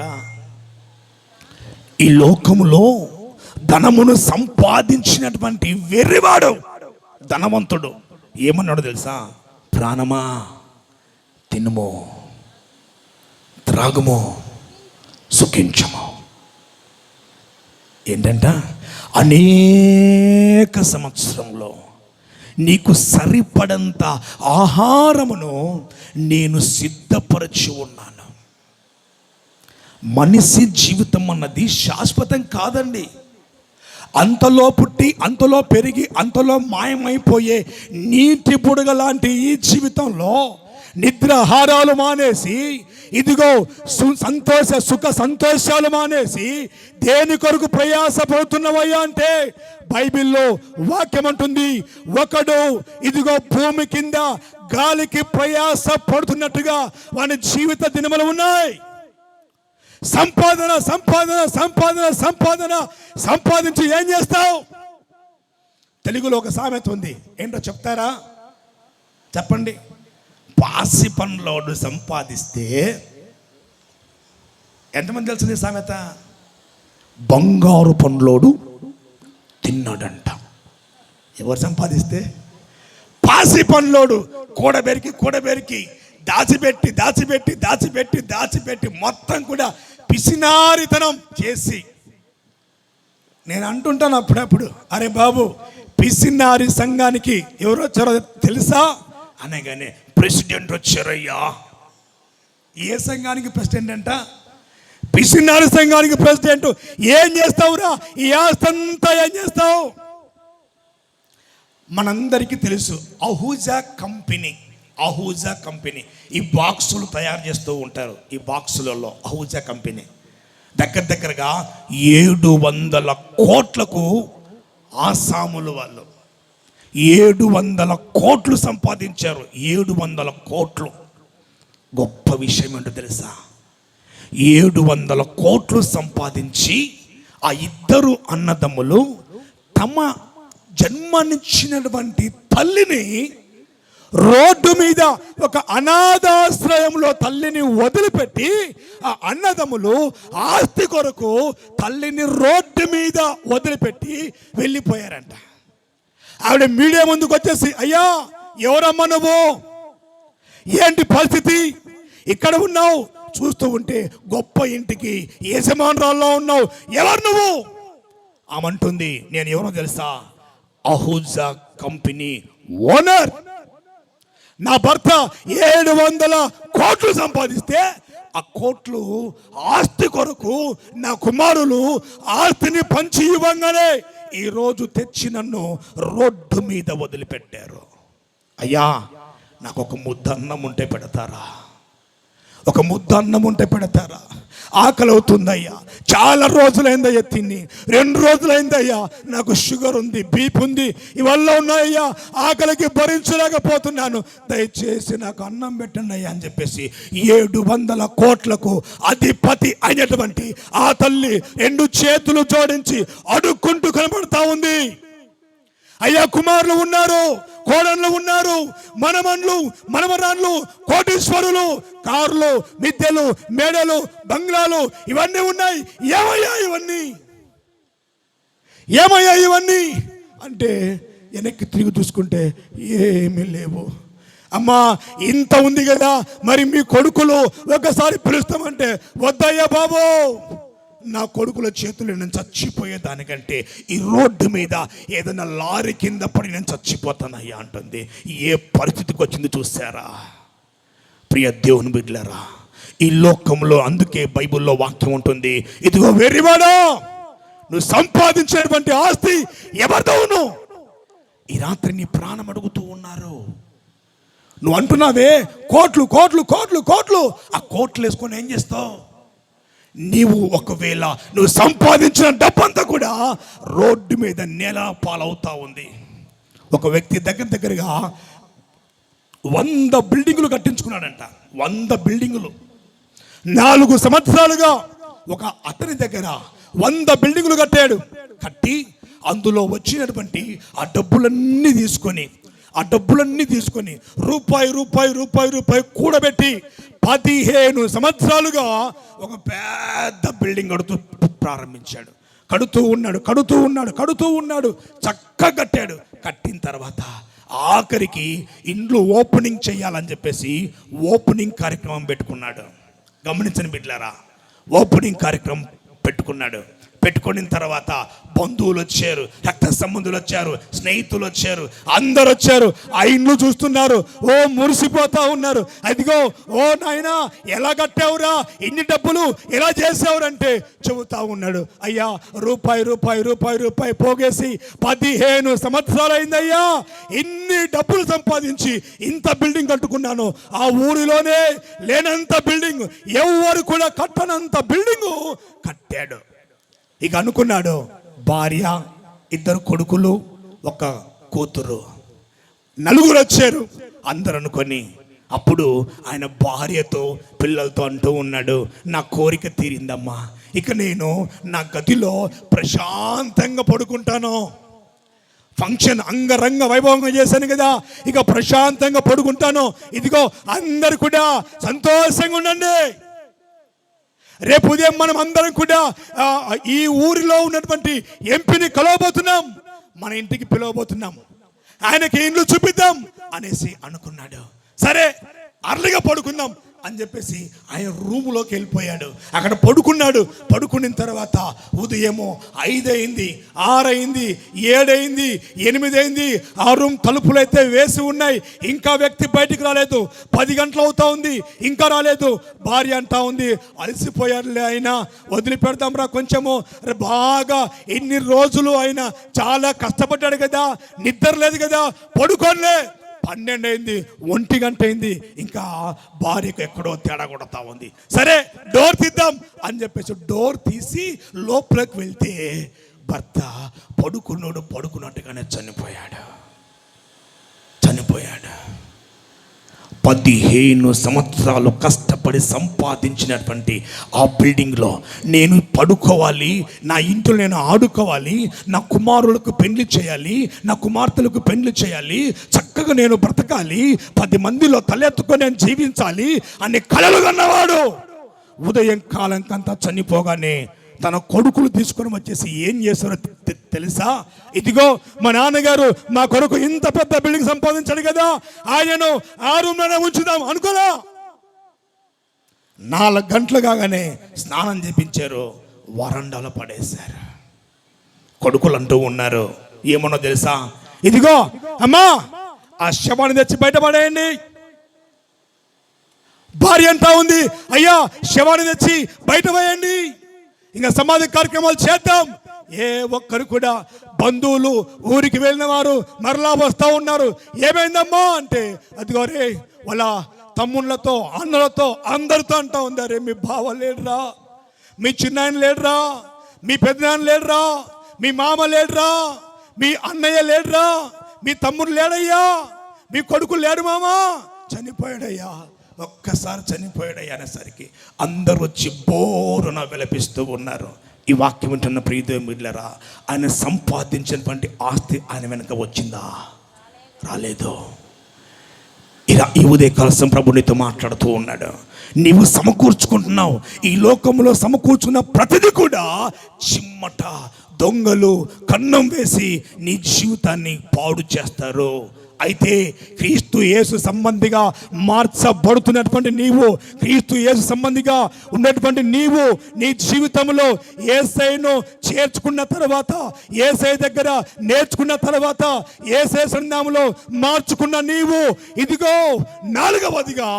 ఈ లోకములో ధనమును సంపాదించినటువంటి వెర్రివాడు ధనవంతుడు ఏమన్నాడు తెలుసా? ప్రాణమా తినుము, త్రాగుము, సుఖించము. ఏంటంట? అనేక సంవత్సరంలో నీకు సరిపడంత ఆహారమును నేను సిద్ధపరచి ఉన్నాను. మనిషి జీవితం అన్నది శాశ్వతం కాదండి. అంతలో పుట్టి అంతలో పెరిగి అంతలో మాయమైపోయే నీటి బుడగ లాంటి ఈ జీవితంలో నిద్రాహారాలు మానేసి, ఇదిగో సుఖ సంతోషాలు మానేసి దేని కొరకు ప్రయాసపడుతున్నవయ్యా అంటే బైబిల్లో వాక్యం అంటుంది, ఒకడు ఇదిగో భూమి కింద గాలికి ప్రయాస పడుతున్నట్టుగా వాని జీవిత దినములు ఉన్నాయి. సంపాదన సంపాదన సంపాదన సంపాదన సంపాదించి ఏం చేస్తావు? తెలుగులో ఒక సామెత ఉంది, ఏంటో చెప్తారా? చెప్పండి. పాసి పనులోడు సంపాదిస్తే ఎంతమంది తెలిసింది సామెత? బంగారు పనులోడు తిన్నాడంట. ఎవరు సంపాదిస్తే? పాసి పనులోడు కూడబెరికి దాచిపెట్టి మొత్తం కూడా పిసినారితనం చేసి. నేను అంటుంటాను అప్పుడప్పుడు, అరే బాబు, పిసినారి సంఘానికి ఎవరు వచ్చారో తెలుసా అనగానే ప్రెసిడెంట్ వచ్చారయ్యా. ఏ సంఘానికి ప్రెసిడెంట్ అంట? పిసినారి సంఘానికి ప్రెసిడెంట్. ఏం చేస్తావురా? ఈ ఆస్తంతా ఏం చేస్తావు? మనందరికీ తెలుసు అహూజా కంపెనీ ఈ బాక్సులు తయారు చేస్తూ ఉంటారు. ఈ బాక్సులలో అహూజా కంపెనీ దగ్గరగా 700 కోట్లకు ఆసాములు వాళ్ళు 700 కోట్లు సంపాదించారు. 700 కోట్లు. గొప్ప విషయం ఏంటో తెలుసా? 700 కోట్లు సంపాదించి ఆ ఇద్దరు అన్నదమ్ములు తమ జన్మనిచ్చినటువంటి తల్లిని రోడ్డు మీద ఒక అనాథాశ్రయంలో తల్లిని వదిలిపెట్టి ఆ అన్నదమ్ములు ఆస్తి కొరకు తల్లిని రోడ్డు మీద వదిలిపెట్టి వెళ్ళిపోయారంట. ఆవిడ మీడియా ముందుకు వచ్చేసి, అయ్యా ఎవరమ్మా నువ్వు? ఏంటి పరిస్థితి? ఇక్కడ ఉన్నావు, చూస్తూ ఉంటే గొప్ప ఇంటికి యజమానురాల్లో ఉన్నావు, ఎవరు నువ్వు? ఆమంటుంది, నేను ఎవరో తెలుసా? Ahuja company owner. నా భర్త 700 కోట్లు సంపాదిస్తే ఆ కోట్లు ఆస్తి కొరకు నా కుమారులు ఆస్తిని పంచి ఇవ్వగానే ఈరోజు తెచ్చి నన్ను రోడ్డు మీద వదిలిపెట్టారు. అయ్యా, నాకు ఒక ముద్ద అన్నం ఉంటే పెడతారా? ఒక ముద్ద అన్నం ఉంటే పెడతారా? ఆకలి అవుతుందయ్యా, చాలా రోజులైందయ్యా తిని, 2 రోజులైందయ్యా, నాకు షుగర్ ఉంది, బీపీ ఉంది, ఇవల్ల ఉన్నాయ్యా, ఆకలికి భరించలేకపోతున్నాను, దయచేసి నాకు అన్నం పెట్టండి అయ్యా అని చెప్పేసి 700 కోట్లకు అధిపతి అయినటువంటి ఆ తల్లి 2 చేతులు జోడించి అడుక్కుంటూ కనబడతా ఉంది. అయ్యా, కుమారులు ఉన్నారు, కోడళ్ళు ఉన్నారు, మనమరాన్లు, కోటీశ్వరులు, కార్లు, మిద్దెలు, మేడలు, బంగ్లాలు ఇవన్నీ ఉన్నాయి. ఏమయ్యా ఇవన్నీ అంటే వెనక్కి తిరిగి చూసుకుంటే ఏమీ లేవు. అమ్మా, ఇంత ఉంది కదా, మరి మీ కొడుకులు ఒకసారి పిలుస్తామంటే వద్దయ్యా బాబు, నా కొడుకుల చేతులు నేను చచ్చిపోయేదానికంటే ఈ రోడ్డు మీద ఏదైనా లారీ కింద పడి నేను చచ్చిపోతానయ్యా అంటుంది. ఏ పరిస్థితికి వచ్చింది చూసారా? ప్రియ దేవుని బిడ్డలారా, ఈ లోకంలో అందుకే బైబిల్లో వాక్యం ఉంటుంది, ఇదిగో వెర్రివాడా, నువ్వు సంపాదించినటువంటి ఆస్తి ఎవరిదవును? ఈ రాత్రి నీ ప్రాణం అడుగుతూ ఉన్నారు. నువ్వు అంటున్నావే కోట్లు కోట్లు కోట్లు కోట్లు, ఆ కోట్లు వేసుకొని ఏం చేస్తావు? నీవు ఒకవేళ నువ్వు సంపాదించిన డబ్బంతా కూడా రోడ్డు మీద నేల పాలవుతా ఉంది. ఒక వ్యక్తి దగ్గరగా 100 బిల్డింగులు కట్టించుకున్నాడంట. 100 బిల్డింగులు. 4 సంవత్సరాలుగా ఒక అతని దగ్గర 100 బిల్డింగులు కట్టి అందులో వచ్చినటువంటి ఆ డబ్బులన్నీ తీసుకొని రూపాయి కూడబెట్టి 15 సంవత్సరాలుగా ఒక పెద్ద బిల్డింగ్ ప్రారంభించాడు. కడుతూ ఉన్నాడు, చక్కగా కట్టాడు. కట్టిన తర్వాత ఆఖరికి ఇండ్లు ఓపెనింగ్ చేయాలని చెప్పేసి ఓపెనింగ్ కార్యక్రమం పెట్టుకున్నాడు. గమనించని బిడ్డలారా, ఓపెనింగ్ కార్యక్రమం పెట్టుకున్న తర్వాత బంధువులు వచ్చారు, రక్త సంబంధులు వచ్చారు, స్నేహితులు వచ్చారు, అందరు వచ్చారు. ఆ ఇండ్లు చూస్తున్నారు, ఓ మురిసిపోతా ఉన్నారు. అదిగో, ఓ నాయనా, ఎలా కట్టావురా, ఇన్ని డబ్బులు ఎలా చేసావురంటే చెబుతా ఉన్నాడు. అయ్యా, రూపాయి పోగేసి 15 సంవత్సరాలు అయిందయ్యా, ఇన్ని డబ్బులు సంపాదించి ఇంత బిల్డింగ్ కట్టుకున్నాను. ఆ ఊరిలోనే లేనంత బిల్డింగ్, ఎవరు కూడా కట్టనంత బిల్డింగ్ కట్టాడు. ఇక అనుకున్నాడు, భార్య, 2 కొడుకులు, 1 కూతురు, 4 వచ్చారు. అందరు అనుకొని అప్పుడు ఆయన భార్యతో, పిల్లలతో అంటూ ఉన్నాడు, నా కోరిక తీరిందమ్మా, ఇక నేను నా గదిలో ప్రశాంతంగా పడుకుంటాను. ఫంక్షన్ అంగరంగ వైభవంగా చేశాను కదా, ఇక ప్రశాంతంగా పడుకుంటాను. ఇదిగో అందరు కూడా సంతోషంగా ఉండండి. రేపు ఉదయం మనం అందరం కూడా ఈ ఊరిలో ఉన్నటువంటి ఎంపీని కలవబోతున్నాం, మన ఇంటికి పిలవబోతున్నాం, ఆయనకి ఇండ్లు చూపిద్దాం అనేసి అనుకున్నాడు. సరే అర్లీగా పడుకుందాం అని చెప్పేసి ఆయన రూములోకి వెళ్ళిపోయాడు. అక్కడ పడుకున్నాడు. పడుకున్న తర్వాత ఉదయము 5 అయింది, 6 అయింది, 7 అయింది, 8 అయింది. ఆ రూమ్ తలుపులు అయితే వేసి ఉన్నాయి, ఇంకా వ్యక్తి బయటికి రాలేదు. 10 గంటలు అవుతా ఉంది, ఇంకా రాలేదు. భార్య అంటా ఉంది, అలసిపోయారులే ఆయన, వదిలిపెడదాం రా కొంచెము. బాగా ఎన్ని రోజులు ఆయన చాలా కష్టపడ్డాడు కదా, నిద్ర లేదు కదా, పడుకోలే. 12 అయింది, 1 గంట అయింది, ఇంకా భార్యకు ఎక్కడో తేడా కొడతా ఉంది. సరే డోర్ తీద్దాం అని చెప్పేసి డోర్ తీసి లోపలికి వెళ్తే భర్త పడుకున్నట్టుగానే చనిపోయాడు. 15 సంవత్సరాలు కష్టపడి సంపాదించినటువంటి ఆ బిల్డింగ్లో నేను పడుకోవాలి, నా ఇంట్లో నేను ఆడుకోవాలి, నా కుమారులకు పెళ్లి చేయాలి, నా కుమార్తెలకు పెళ్లి చేయాలి, చక్కగా నేను బ్రతకాలి, 10 మందిలో తలెత్తుకొని నేను జీవించాలి అని కలలు కన్నవాడు ఉదయం కాలంకంతా చనిపోగానే తన కొడుకులు తీసుకొని వచ్చేసి ఏం చేశారో తెలుసా? ఇదిగో మా నాన్నగారు మా కొడుకు ఇంత పెద్ద బిల్డింగ్ సంపాదించాడు కదా, ఆయనను ఆ రూమ్లోనే ఉంచుదాం అనుకోలా. 4 గంటలు కాగానే స్నానం చేపించారు, వరండాలో పడేశారు. కొడుకులు అంటూ ఉన్నారు, ఏమన్నా తెలుసా? ఇదిగో అమ్మా ఆ శవాన్ని తెచ్చి బయటపడేయండి. భార్య అంటా ఉంది, అయ్యా శవాన్ని తెచ్చి బయట వేయండి, ఇంకా సమాధి కార్యక్రమాలు చేద్దాం. ఏ ఒక్కరు కూడా బంధువులు ఊరికి వెళ్ళిన వారు మరలా వస్తూ ఉన్నారు. ఏమైందమ్మా అంటే, అదిగో రే వాళ్ళ తమ్ముళ్ళతో అన్నలతో అందరితో అంటా ఉందారే, మీ బావ లేడురా, మీ చిన్నాయన లేడురా, మీ పెద్దనాయన లేడురా, మీ మామ లేడురా, మీ అన్నయ్య లేడురా, మీ తమ్ముడు లేడయ్యా, మీ కొడుకు లేడు మామా, చనిపోయాడయ్యా, ఒక్కసారి చనిపోయాడయ్యా అనేసరికి అందరూ వచ్చి బోరున విలపిస్తూ ఉన్నారు. ఈ వాక్యం వింటున్న ప్రియదేవులారా, ఆయన సంపాదించినటువంటి ఆస్తి ఆయన వెనక వచ్చిందా? రాలేదు. ఇలా ఈ ఉదయకాలం ప్రభు నీతో మాట్లాడుతూ ఉన్నాడు. నీవు సమకూర్చుకుంటున్నావు, ఈ లోకంలో సమకూర్చుకున్న ప్రతిదీ కూడా చిమ్మట దొంగలు కన్నం వేసి నీ జీవితాన్ని పాడు చేస్తారు. అయితే క్రీస్తు యేసు సంబంధిగా మార్చబడుతున్నటువంటి నీవు, క్రీస్తు యేసు సంబంధిగా ఉన్నటువంటి నీవు నీ జీవితంలో యేసయ్యను చేర్చుకున్న తర్వాత, యేసయ్య దగ్గర నేర్చుకున్న తర్వాత, యేసయ్య సన్నిధానంలో మార్చుకున్న నీవు, ఇదిగో 4వదిగా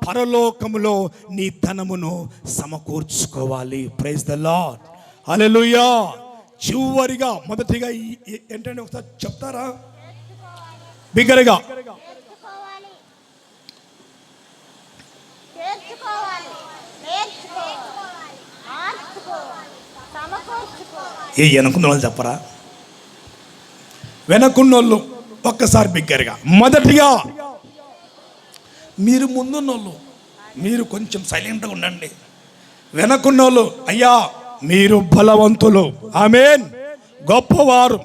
పరలోకములో నీ ధనమును సమకూర్చుకోవాలి. ప్రైజ్ ద లార్డ్, హల్లెలూయా. చివరిగా మొదటిగా ఏంటంటే ఒకసారి చెప్తారా బిగ్గరగా? ఏ వెనకున్న వాళ్ళు చెప్పరా? వెనకున్నోళ్ళు ఒక్కసారి బిగ్గరగా. మొదటిగా మీరు ముందున్నోళ్ళు మీరు కొంచెం సైలెంట్గా ఉండండి. వెనకున్నోళ్ళు, అయ్యా మీరు బలవంతులు, ఆమేన్, గొప్పవారు.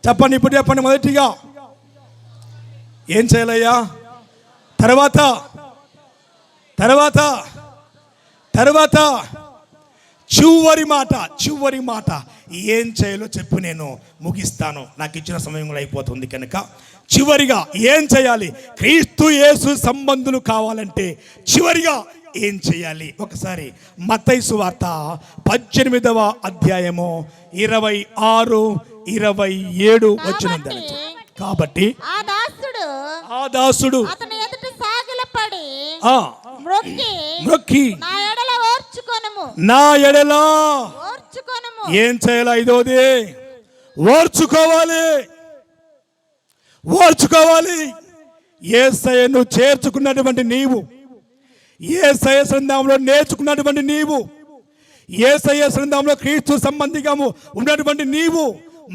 చెప్పండి, ఇప్పుడు చెప్పండి. మొదటిగా ఏం చేయాలయ్యా? తర్వాత చివరి మాట ఏం చేయాలో చెప్పు, నేను ముగిస్తాను, నాకు ఇచ్చిన సమయం కూడా అయిపోతుంది కనుక. చివరిగా ఏం చేయాలి? క్రీస్తు యేసు సంబంధులు కావాలంటే చివరిగా ఏం చేయాలి? ఒకసారి మత్తయి సువార్త 18వ అధ్యాయము 26, 27 వచనం. కాబట్టి ఆ దాసుడు అతని ఎదుట సాగిలపడి మ్రొక్కి నా ఎడల ఏం చేయాలి? 5వది ఓర్చుకోవాలి. యేసయ్యను చేర్చుకున్నటువంటి నీవు, యేసయ్య సన్నిధానంలో నేర్చుకున్నటువంటి నీవు, యేసయ్య సన్నిధానంలో క్రీస్తు సంబంధిగా ఉన్నటువంటి నీవు,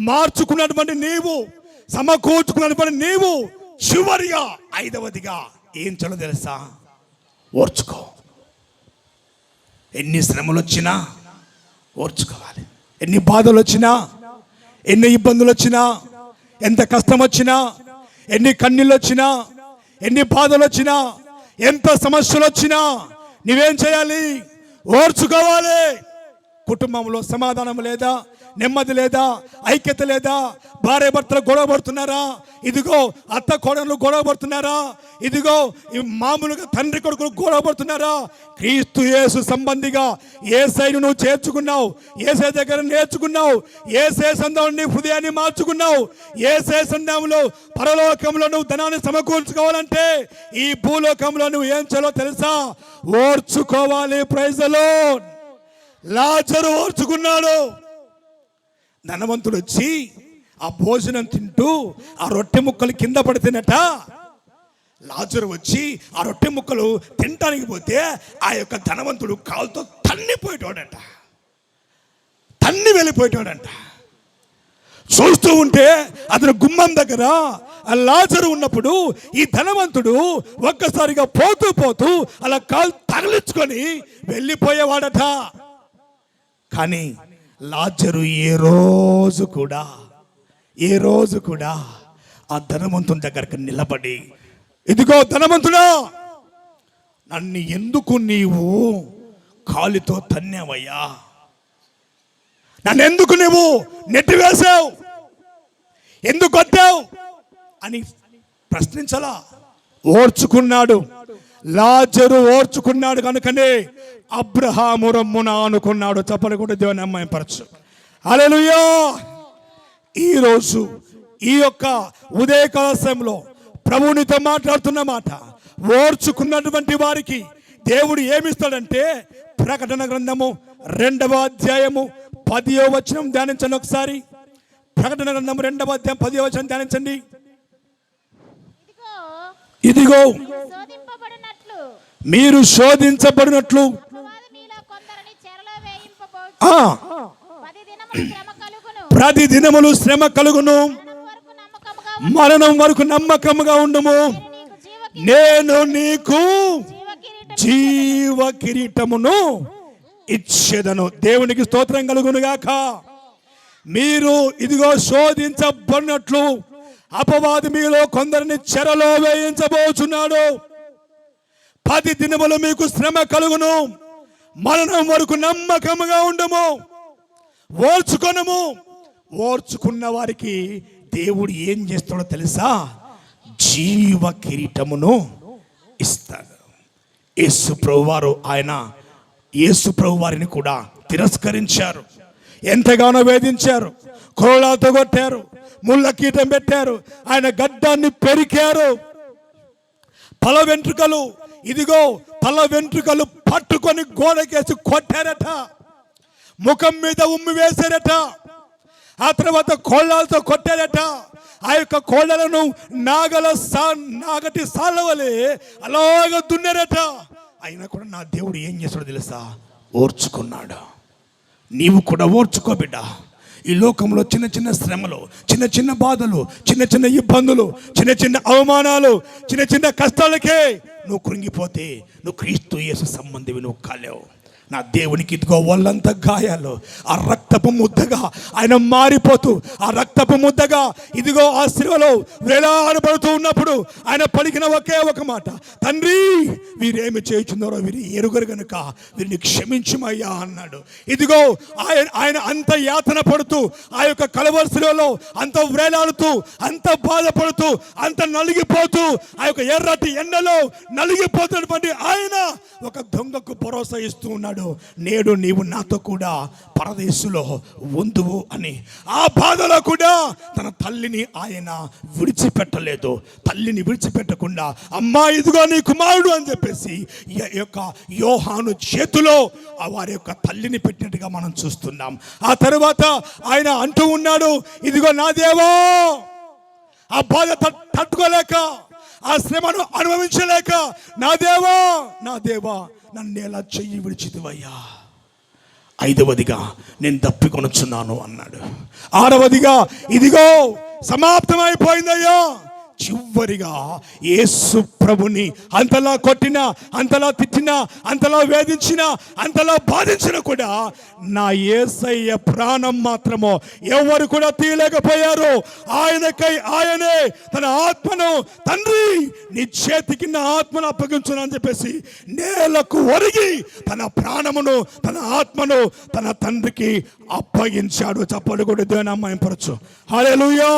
మార్చుకున్నటువంటి నీవు, సమకూర్చుకున్నటువంటి నీవు, చివరిగా 5వదిగా ఏం చేయాలో తెలుసా? ఓర్చుకో. ఎన్ని శ్రమలు వచ్చినా ఓర్చుకోవాలి, ఎన్ని బాధలు వచ్చినా, ఎన్ని ఇబ్బందులు వచ్చినా, ఎంత కష్టం వచ్చినా, ఎన్ని కన్నీళ్ళు వచ్చినా, ఎన్ని బాధలు వచ్చినా, ఎంత సమస్యలు వచ్చినా నువ్వేం చేయాలి? ఓర్చుకోవాలి. కుటుంబంలో సమాధానం లేదా, నెమ్మది లేదా, ఐక్యత లేదా, భార్య భర్తలు గొడవ పడుతున్నారా? ఇదిగో అత్త కోడలు గొడవ పడుతున్నారా? ఇదిగో మామూలుగా తండ్రి కొడుకులు గొడవ పడుతున్నారా? క్రీస్తు యేసు సంబంధిగా యేసయ్యను నువ్వు చేర్చుకున్నావు, యేసయ్య దగ్గర నేర్చుకున్నావు, యేసయ్య సంధానం నీ హృదయాన్ని మార్చుకున్నావు. యేసయ్య సంధానంలో పరలోకంలో నువ్వు ధనాన్ని సమకూర్చుకోవాలంటే ఈ భూలోకంలో నువ్వు ఏం చేయాలో తెలుసా? ఓర్చుకోవాలి. Praise the lord. లాజరు ఓర్చుకున్నాడు. ధనవంతుడు వచ్చి ఆ భోజనం తింటూ ఆ రొట్టె ముక్కలు కింద పడితేనట, లాజరు వచ్చి ఆ రొట్టె ముక్కలు తినటానికి పోతే ఆ యొక్క ధనవంతుడు కాలుతో తన్నిపోయేటోడంట, తన్ని వెళ్ళిపోయేటోడంట. చూస్తూ ఉంటే అతను గుమ్మం దగ్గర ఆ లాజరు ఉన్నప్పుడు ఈ ధనవంతుడు ఒక్కసారిగా పోతూ పోతూ అలా కాలు తగిలించుకొని వెళ్ళిపోయేవాడట. కానీ లాజరు ఏ రోజు కూడా ఆ ధనవంతుని దగ్గరికి నిలబడి, ఇదిగో ధనవంతుడా, నన్ను ఎందుకు నీవు కాలితో తన్నావయ్యా? నన్ను ఎందుకు నీవు నెట్టివేశావు? ఎందుకు కొట్టావు అని ప్రశ్నించలా. ఓర్చుకున్నాడు. లాజరు ఓర్చుకున్నాడు కనుకనే అబ్రహాము రమ్మున అనుకున్నాడు. చెప్పలేకుండా దేవుని అమ్మాయి పరచు. హల్లెలూయా. ఈరోజు ఈ యొక్క ఉదయకాల సమయంలో ప్రభునితో మాట్లాడుతున్న మాట, ఓర్చుకున్నటువంటి వారికి దేవుడు ఏమిస్తాడంటే, ప్రకటన గ్రంథము 2వ అధ్యాయము 10వ వచనం ధ్యానించండి ఒకసారి. ప్రకటన గ్రంథము 2వ అధ్యాయం 10వ వచనం ధ్యానించండి. ఇదిగో శోధింపబడినట్లు మీరు శోధించబడినట్లు ప్రతి దినములు శ్రమ కలుగును, మరణం వరకు నమ్మకముగా ఉండుము, నేను నీకు జీవ కిరీటమును ఇచ్చేదను. దేవునికి స్తోత్రం కలుగును గాక. మీరు ఇదిగో శోధించబడినట్లు అపవాది మీలో కొందరిని చెరలో వేయించబోచున్నాడు. 10 దినములు మీకు శ్రమ కలుగును, మరణం వరకు నమ్మకముగా ఉండము, ఓర్చుకొనము. ఓర్చుకున్న వారికి దేవుడు ఏం చేస్తాడో తెలుసా? జీవ కిరీటమును ఇస్తాడు. యేసు ప్రభు వారిని కూడా తిరస్కరించారు, ఎంతగానో వేధించారు, కోళ్ళతో కొట్టారు, ముళ్ళ కీటం పెట్టారు, ఆయన గడ్డాన్ని పెరికారు. తల వెంట్రుకలు పట్టుకొని గోడకేసి కొట్టారట, ముఖం మీద ఉమ్మి వేశారట, ఆ తర్వాత కోళ్ళతో కొట్టారట. ఆ యొక్క కోళ్ళలను నాగటి సాలవలే అలాగ దున్నారట. అయినా కూడా నా దేవుడు ఏం చేస్తాడో తెలుసా? ఓర్చుకున్నాడు. నీవు కూడా ఓర్చుకో బిడ్డ. ఈ లోకంలో చిన్న చిన్న శ్రమలు, చిన్న చిన్న బాధలు, చిన్న చిన్న ఇబ్బందులు, చిన్న చిన్న అవమానాలు, చిన్న చిన్న కష్టాలకే నువ్వు కృంగిపోతే నువ్వు క్రీస్తు యేసు సంబంధివి నువ్వు కాలేవు. నా దేవునికి ఇదిగో వాళ్ళంతా గాయాలు, ఆ రక్తపు ముద్దగా ఆయన మారిపోతూ, ఆ రక్తపు ముద్దగా ఇదిగో ఆ శిలువలో వేలాడబడుతూ ఉన్నప్పుడు ఆయన పలికిన ఒకే ఒక మాట, తండ్రి వీరేమి చేయుచున్నారో వీరు ఎరుగరు గనుక వీరిని క్షమించుమయ్యా అన్నాడు. ఇదిగో ఆయన అంత యాతన పడుతూ, ఆ యొక్క కలువరి శిలువలో అంత వేలాడుతూ, అంత బాధపడుతూ, అంత నలిగిపోతూ, ఆ యొక్క ఎర్రటి ఎండలో నలిగిపోతున్నటువంటి ఆయన ఒక దొంగకు భరోసా ఇస్తూ ఉన్నాడు. నేడు నీవు నాతో కూడా పరదేశులో ఉందువు అని. ఆ బాధలో కూడా తన తల్లిని ఆయన విడిచిపెట్టలేదు. తల్లిని విడిచిపెట్టకుండా అమ్మా ఇదిగో నీ కుమారుడు అని చెప్పేసి యొక్క యోహాను చేతిలో వారి యొక్క తల్లిని పెట్టినట్టుగా మనం చూస్తున్నాం. ఆ తర్వాత ఆయన అంటూ ఉన్నాడు, ఇదిగో నా దేవా, ఆ బాధ తట్టుకోలేక, ఆ శ్రమను అనుభవించలేక, నా దేవా నన్ను ఎలా చెయ్యి విడిచితివయ్యా. 5వదిగా నేను తప్పికొనుచున్నాను అన్నాడు. 6వదిగా ఇదిగో సమాప్తమైపోయిందయ్యా. చివరిగా యేసు ప్రభుని అంతలా కొట్టినా, అంతలా తిట్టినా, అంతలా వేధించినా, అంతలా బాధించినా కూడా నా యేసయ్య ప్రాణం మాత్రమో ఎవరు కూడా తీయలేకపోయారు. ఆయనకై ఆయనే తన ఆత్మను, తండ్రి నీ చేతికి నా ఆత్మను అప్పగించును అని చెప్పేసి నేలకు ఒరిగి తన ప్రాణమును, తన ఆత్మను తన తండ్రికి అప్పగించాడు. చప్పడు కూడా దేవుని అమ్మాయింపరచు. హల్లెలూయా.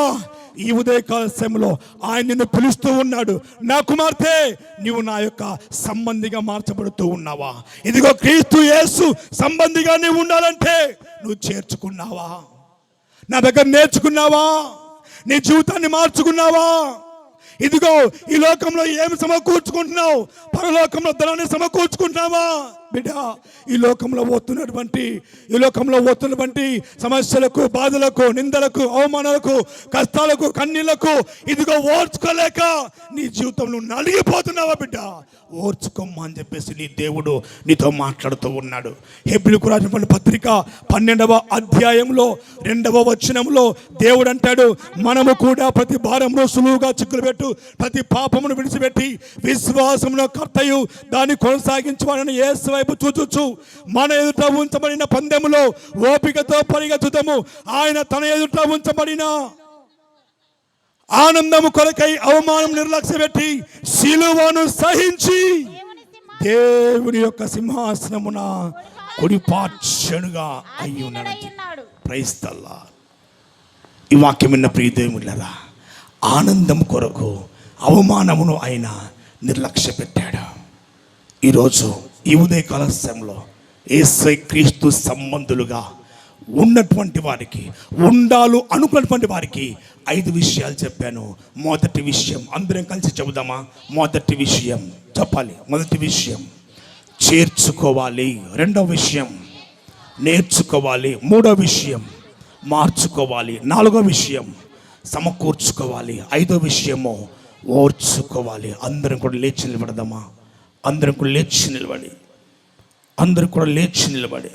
ఈ ఉదయకాల సమయంలో ఆయన నిన్ను పిలుస్తూ ఉన్నాడు. నా కుమార్తె, నీవు నా యొక్క సంబంధిగా మార్చబడుతూ ఉన్నావా? ఇదిగో క్రీస్తు యేసు సంబంధిగా నీవు ఉండాలంటే నువ్వు చేర్చుకున్నావా? నా దగ్గర నేర్చుకున్నావా? నీ జీవితాన్ని మార్చుకున్నావా? ఇదిగో ఈ లోకంలో ఏమి సమకూర్చుకుంటున్నావు? పరలోకంలో ధనాన్ని సమకూర్చుకుంటున్నావా? బిడ్డ, ఈ లోకంలో పోతున్నటువంటి సమస్యలకు, బాధలకు, నిందలకు, అవమానాలకు, కష్టాలకు, కన్నీళ్లకు ఇదిగో ఓర్చుకోలేక నీ జీవితంలో నలిగిపోతున్నావా? బిడ్డ, ఓర్చుకోమ్మా అని చెప్పేసి నీ దేవుడు నీతో మాట్లాడుతూ ఉన్నాడు. హెబ్రీయులకు రాసినటువంటి పత్రిక 12వ అధ్యాయంలో 2వ వచనంలో దేవుడు అంటాడు, మనము కూడా ప్రతి భారంలో సులువుగా చిక్కులుపెట్టు ప్రతి పాపమును విడిచిపెట్టి విశ్వాసమును కర్తయు దాన్ని కొనసాగించువాడని యేసు వైపు చూచుచు మన ఎదుట ఉంచబడిన పందెములో ఓపికతో పరిగెత్తుతాము. ఆయన తన ఎదుట ఉంచబడిన ఆనందము కొరకై అవమానం నిర్లక్ష్య పెట్టి సిలువను సహించి దేవుని యొక్క సింహాసనమున కుడిపార్శ్వనుగా అయ్యున్నాడు. Praise the lord. ఈ వాక్యం విన్న ప్రియ దేవులారా, ఆనందం కొరకు అవమానమును ఆయన నిర్లక్ష్య పెట్టాడు. ఈరోజు ఈ ఉదయకాల సమయంలో యేసు క్రీస్తు సంబంధులుగా ఉన్నటువంటి వారికి, ఉండాలు అనుకున్నటువంటి వారికి 5 విషయాలు చెప్పాను. మొదటి విషయం అందరం కలిసి చెబుదామా? మొదటి విషయం చెప్పాలి. మొదటి విషయం చేర్చుకోవాలి. రెండవ విషయం నేర్చుకోవాలి. మూడవ విషయం మార్చుకోవాలి. నాలుగో విషయం సమకూర్చుకోవాలి. 5వ విషయము ఓర్చుకోవాలి. అందరం కూడా లేచి నిలబడదామా? అందరం కూడా లేచి నిలబడి